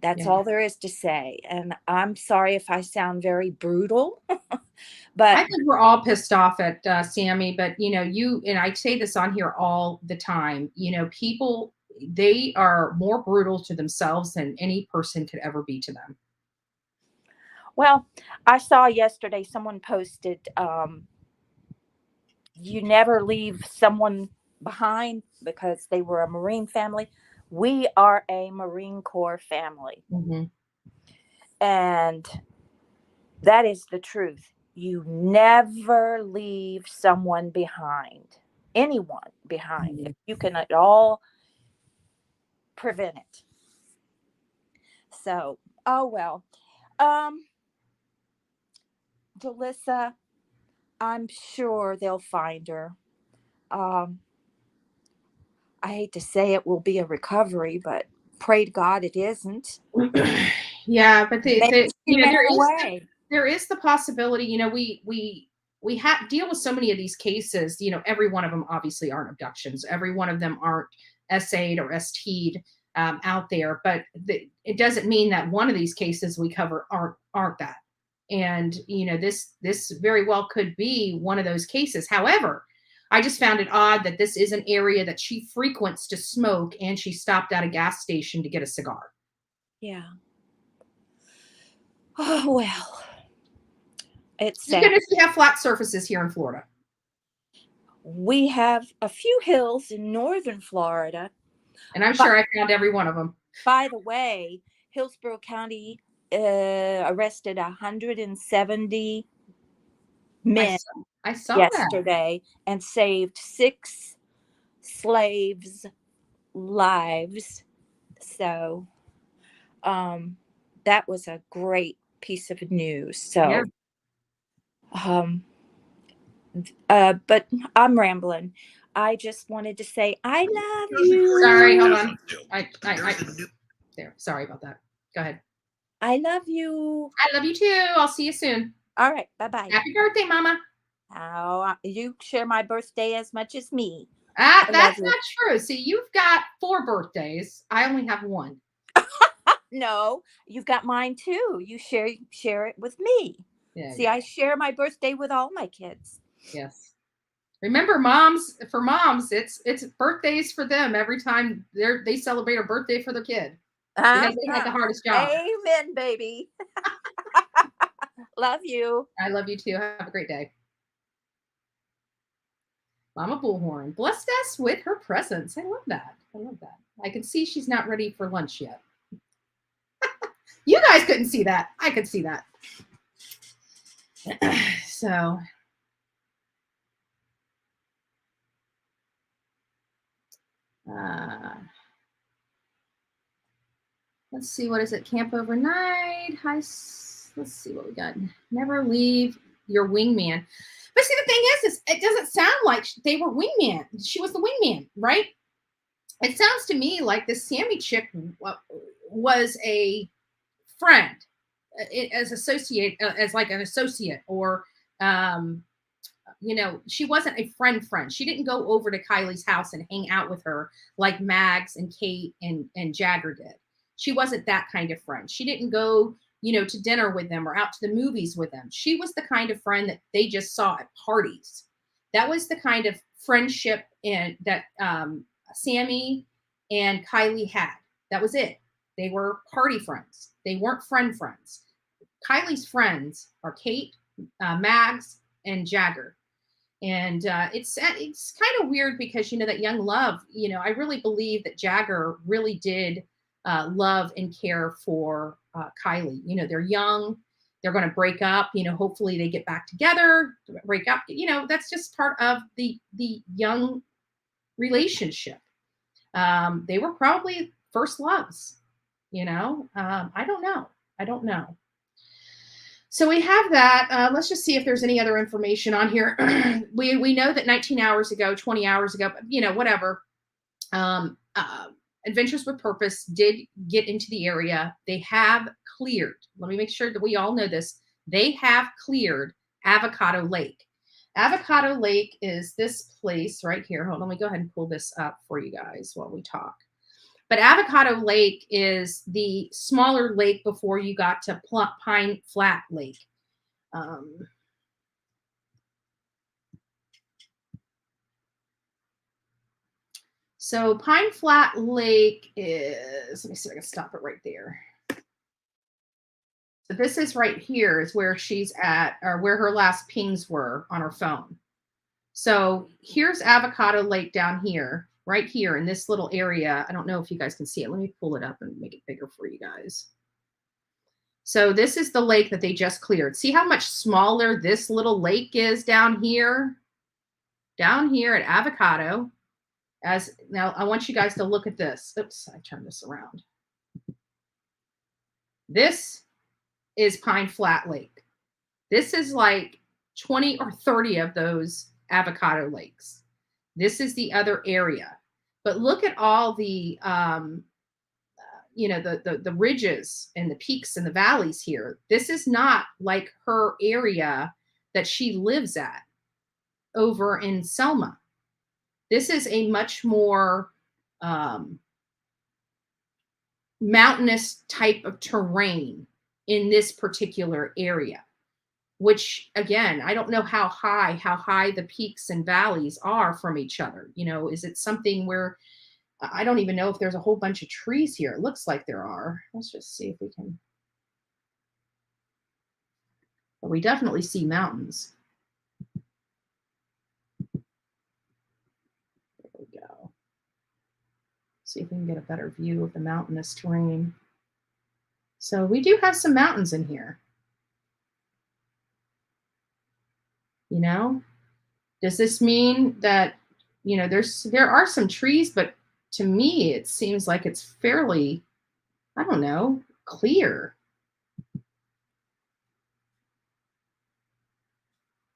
That's all there is to say. And I'm sorry if I sound very brutal, but I think we're all pissed off at Sammy, but you, and I say this on here all the time, people, they are more brutal to themselves than any person could ever be to them. Well, I saw yesterday someone posted, you never leave someone behind because they were a Marine family. We are a Marine Corps family. And that is the truth. You never leave someone behind, anyone behind, if you can at all prevent it. So, oh well. Jolissa, I'm sure they'll find her. I I hate to say it will be a recovery, but pray to God it isn't. Yeah, but Maybe she ran away. there is the possibility, we deal with so many of these cases, every one of them obviously aren't abductions. Every one of them aren't SA'd or ST'd out there, but it doesn't mean that one of these cases we cover aren't that. And, this very well could be one of those cases. However, I just found it odd that this is an area that she frequents to smoke, and she stopped at a gas station to get a cigar. Yeah. Oh, well. It's Thank sad. goodness we have flat surfaces here in Florida. We have a few hills in northern Florida. And I'm sure I found every one of them. By the way, Hillsborough County arrested 170 men I saw yesterday and saved 6 slaves' lives. So that was a great piece of news. So but I'm rambling. I just wanted to say I love you. Sorry, hold on. There. Sorry about that. Go ahead. I love you. I love you too. I'll see you soon. All right. Bye-bye. Happy birthday, Mama. Oh, you share my birthday as much as me. That's not true. See, you've got 4 birthdays. I only have 1. No, you've got mine too. You share it with me. Yeah, See, I share my birthday with all my kids. Yes. Remember, for moms, it's birthdays for them every time they celebrate a birthday for their kid. Because they had the hardest job. Amen, baby. Love you. I love you too. Have a great day. Mama Bullhorn blessed us with her presence. I love that. I can see she's not ready for lunch yet. You guys couldn't see that. I could see that. So. Let's see, what is it? Camp overnight. Let's see what we got. Never leave your wingman. But see, the thing is it doesn't sound like they were wingman. She was the wingman, right? It sounds to me like this Sammy chick was a friend, as like an associate, or she wasn't a friend. She didn't go over to Kylie's house and hang out with her like Mags and Kate and Jagger did. She wasn't that kind of friend. She didn't go, to dinner with them or out to the movies with them. She was the kind of friend that they just saw at parties. That was the kind of friendship that Sammy and Kylie had. That was it. They were party friends. They weren't friends. Kylie's friends are Kate, Mags, and Jagger. And it's kind of weird because, that young love, I really believe that Jagger really did love and care for Kylie. They're young, they're going to break up, hopefully they get back together, break up, that's just part of the young relationship. They were probably first loves, I don't know. So we have that. Let's just see if there's any other information on here. We know that 19 hours ago, 20 hours ago, whatever. Adventures with Purpose did get into the area. They have cleared. Let me make sure that we all know this. They have cleared Avocado Lake. Avocado Lake is this place right here. Hold on, let me go ahead and pull this up for you guys while we talk. But Avocado Lake is the smaller lake before you got to Pine Flat Lake. So Pine Flat Lake is, let me see if I can stop it right there. So this is right here is where she's at, or where her last pings were on her phone. So here's Avocado Lake down here, right here in this little area. I don't know if you guys can see it. Let me pull it up and make it bigger for you guys. So this is the lake that they just cleared. See how much smaller this little lake is down here? Down here at Avocado. Now I want you guys to look at this. Oops, I turned this around. This is Pine Flat Lake. This is like 20 or 30 of those Avocado lakes. This is the other area. But look at all the, the ridges and the peaks and the valleys here. This is not like her area that she lives at over in Selma. This is a much more mountainous type of terrain in this particular area, which again, I don't know how high the peaks and valleys are from each other. Is it something where I don't even know if there's a whole bunch of trees here. It looks like there are. Let's just see if we can. But we definitely see mountains. There we go. See if we can get a better view of the mountainous terrain. So we do have some mountains in here. Does this mean that, there are some trees, but to me, it seems like it's fairly, I don't know, clear.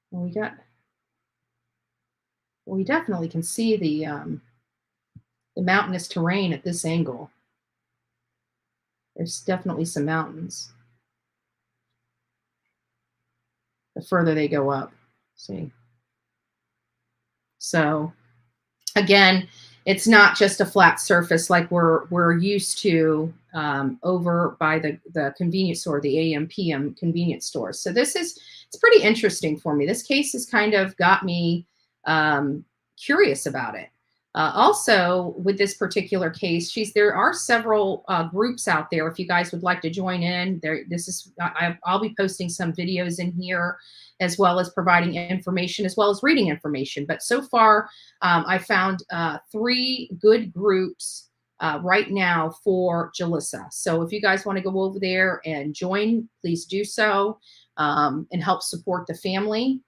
Well, we definitely can see the mountainous terrain at this angle. There's definitely some mountains. The further they go up, see. So again, it's not just a flat surface like we're used to over by the convenience store, the AMPM convenience store. So it's pretty interesting for me. This case has kind of got me curious about it. Also, with this particular case, there are several groups out there. If you guys would like to join in, I'll be posting some videos in here, as well as providing information, as well as reading information. But so far, I found 3 good groups right now for Jolissa. So if you guys want to go over there and join, please do so and help support the family.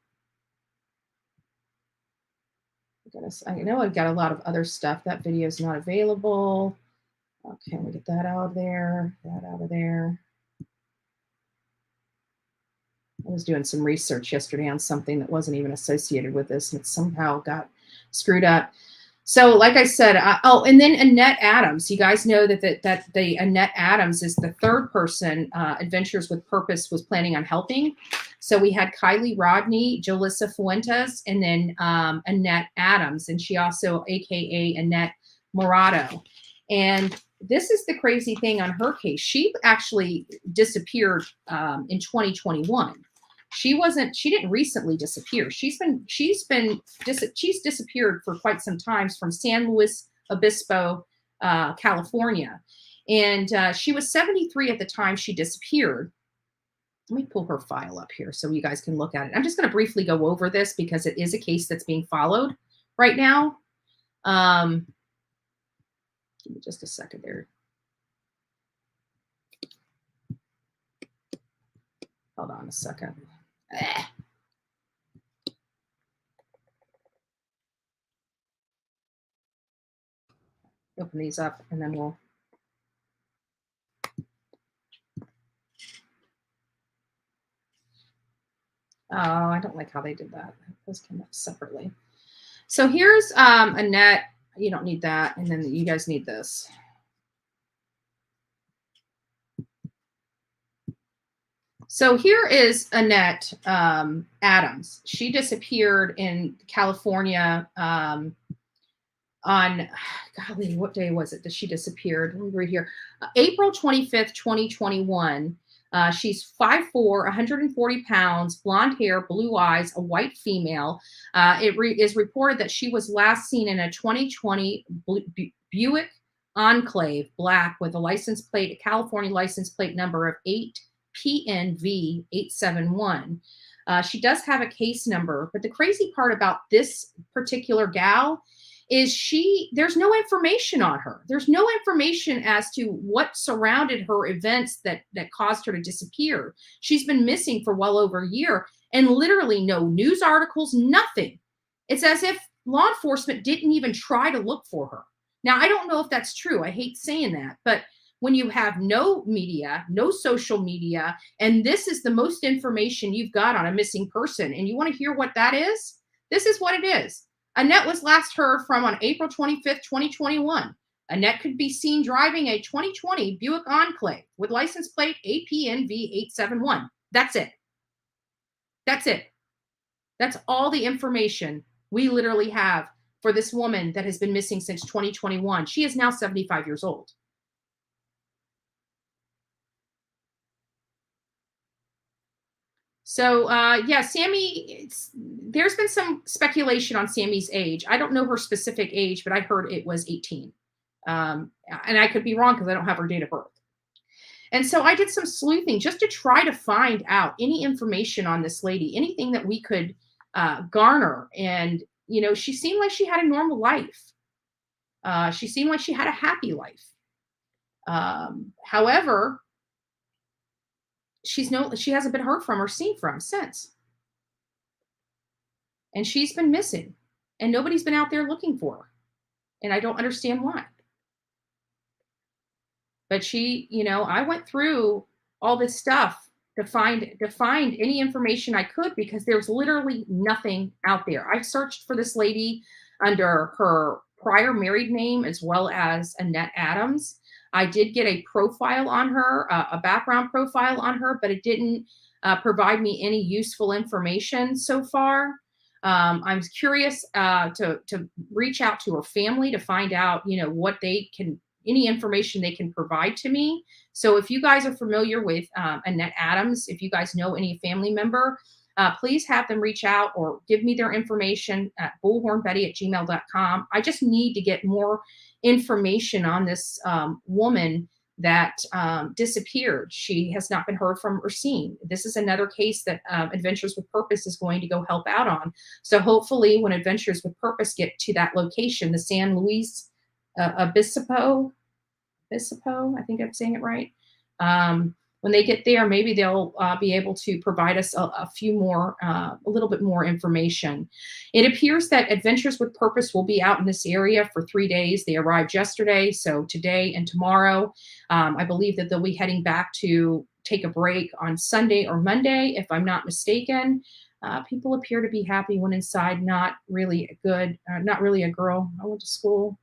I know I've got a lot of other stuff. That video is not available. Okay, we get that out of there, that out of there. I was doing some research yesterday on something that wasn't even associated with this, and it somehow got screwed up. So like I said, and then Annette Adams. You guys know that the Annette Adams is the 3rd person Adventures with Purpose was planning on helping. So we had Kiely Rodni, Jolissa Fuentes, and then Annette Adams, and she also, AKA Annette Morado. And this is the crazy thing on her case. She actually disappeared in 2021. She didn't recently disappear. She's disappeared for quite some time from San Luis Obispo, California. And she was 73 at the time she disappeared. Let me pull her file up here so you guys can look at it. I'm just going to briefly go over this because it is a case that's being followed right now. Give me just a second there. Hold on a second. Open these up and then we'll. Oh, I don't like how they did that. Those came up separately. So here's Annette. You don't need that. And then you guys need this. So here is Annette Adams. She disappeared in California on, golly, what day was it that she disappeared? Let me read here. April 25th, 2021. She's 5'4", 140 pounds, blonde hair, blue eyes, a white female. It is reported that she was last seen in a 2020 Buick Enclave black with a California license plate number of 8PNV871. She does have a case number, but the crazy part about this particular gal is there's no information on her. There's no information as to what surrounded her events that caused her to disappear. She's been missing for well over a year and literally no news articles, nothing. It's as if law enforcement didn't even try to look for her. Now, I don't know if that's true. I hate saying that, but when you have no media, no social media, and this is the most information you've got on a missing person, and you want to hear what that is? This is what it is. Annette was last heard from on April 25th, 2021. Annette could be seen driving a 2020 Buick Enclave with license plate APNV 871. That's it. That's it. That's all the information we literally have for this woman that has been missing since 2021. She is now 75 years old. So, yeah, Sammy, there's been some speculation on Sammy's age. I don't know her specific age, but I heard it was 18. And I could be wrong because I don't have her date of birth. And so I did some sleuthing just to try to find out any information on this lady, anything that we could garner. And, you know, she seemed like she had a normal life. She seemed like she had a happy life. However, she hasn't been heard from or seen from since. And she's been missing. And nobody's been out there looking for her. And I don't understand why. But she, you know, I went through all this stuff to find any information I could, because there's literally nothing out there. I searched for this lady under her prior married name as well as Annette Adams. I did get a profile on her, a background profile on her, but it didn't provide me any useful information so far. I'm curious to reach out to her family to find out, you know, what they can, any information they can provide to me. So if you guys are familiar with Annette Adams, if you guys know any family member, please have them reach out or give me their information at bullhornbetty@gmail.com. I just need to get more information on this woman that disappeared. She has not been heard from or seen. This is another case that Adventures with Purpose is going to go help out on. So hopefully when Adventures with Purpose get to that location, the San Luis Obispo, I think I'm saying it right. When they get there, maybe they'll be able to provide us a little bit more information. It appears that Adventures with Purpose will be out in this area for 3 days. They arrived yesterday, so today and tomorrow. I believe that they'll be heading back to take a break on Sunday or Monday, if I'm not mistaken. People appear to be happy when inside. Not really a girl. I went to school.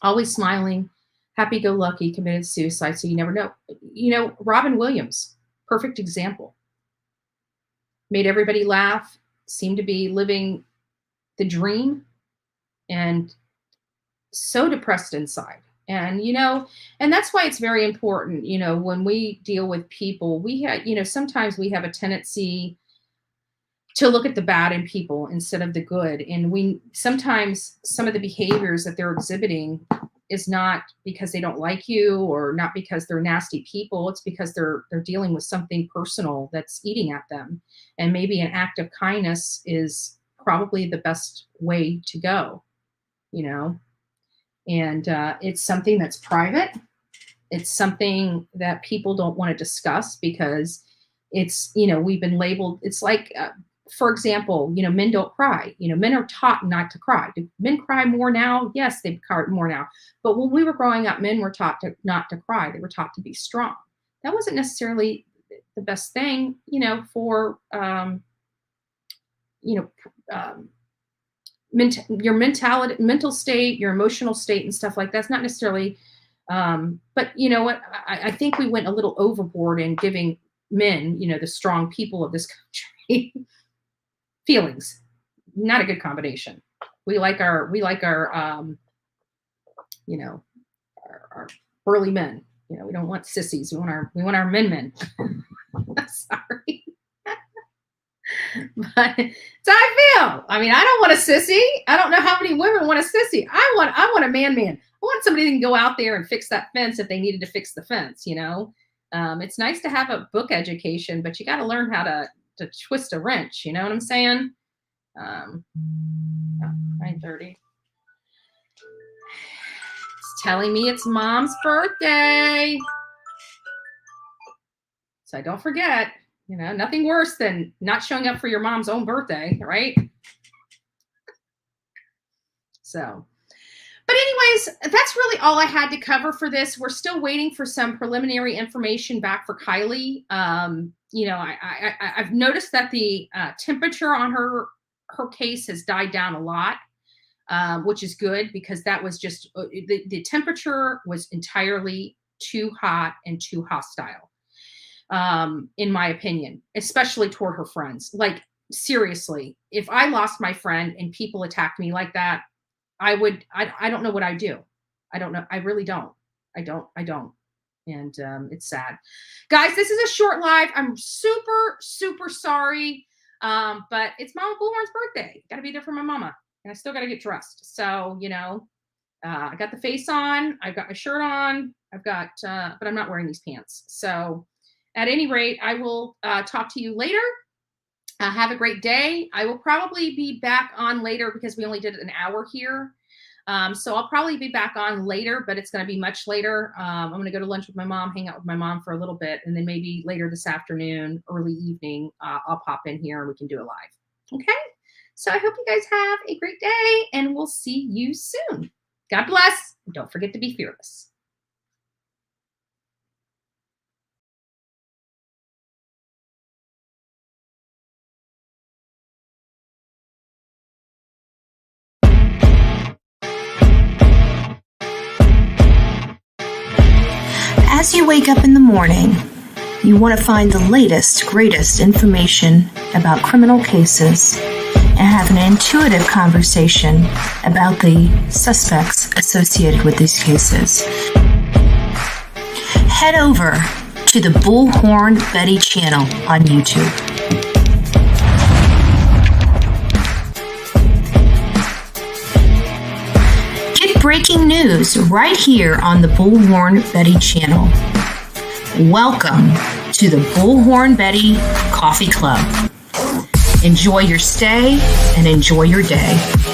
Always smiling. Happy-go-lucky, committed suicide, so you never know. You know, Robin Williams, perfect example. Made everybody laugh, seemed to be living the dream, and so depressed inside. And, you know, and that's why it's very important, you know, when we deal with people, sometimes we have a tendency to look at the bad in people instead of the good. And sometimes some of the behaviors that they're exhibiting is not because they don't like you or not because they're nasty people. It's because they're dealing with something personal that's eating at them. And maybe an act of kindness is probably the best way to go, you know. And it's something that's private. It's something that people don't want to discuss because it's, you know, we've been labeled. It's like, for example, you know, men don't cry. You know, men are taught not to cry. Do men cry more now? Yes, they cry more now. But when we were growing up, men were taught not to cry. They were taught to be strong. That wasn't necessarily the best thing, you know, for, your mental state, your emotional state and stuff like that's not necessarily, but you know what, I think we went a little overboard in giving men, you know, the strong people of this country feelings. Not a good combination. We like our you know, our burly men. You know, we don't want sissies. We want our men. Sorry. But it's how I feel. I mean, I don't want a sissy. I don't know how many women want a sissy. I want a man. I want somebody that can go out there and fix that fence if they needed to fix the fence, you know. It's nice to have a book education, but you got to learn how to twist a wrench. You know what I'm saying? 9:30. It's telling me it's Mom's birthday. So don't forget, you know, nothing worse than not showing up for your mom's own birthday, right? So, but anyways, that's really all I had to cover for this. We're still waiting for some preliminary information back for Kiely. You know, I've noticed that the temperature on her her case has died down a lot, which is good because that was just the temperature was entirely too hot and too hostile, in my opinion, especially toward her friends. Like, seriously, if I lost my friend and people attacked me like that, I don't know what I'd do. I don't know. I really don't. I don't. And it's sad. Guys, this is a short live. I'm super, super sorry. But it's Mama Bullhorn's birthday. Got to be there for my mama. And I still got to get dressed. So, I got the face on. I've got my shirt on. I've got, but I'm not wearing these pants. So at any rate, I will talk to you later. Have a great day. I will probably be back on later because we only did an hour here. So I'll probably be back on later, but it's going to be much later. I'm going to go to lunch with my mom, hang out with my mom for a little bit, and then maybe later this afternoon, early evening, I'll pop in here and we can do it live. Okay? So I hope you guys have a great day, and we'll see you soon. God bless. Don't forget to be fearless. As you wake up in the morning, you want to find the latest, greatest information about criminal cases and have an intuitive conversation about the suspects associated with these cases. Head over to the Bullhorn Betty channel on YouTube. Get breaking news right here on the Bullhorn Betty channel. Welcome to the Bullhorn Betty Coffee Club. Enjoy your stay and enjoy your day.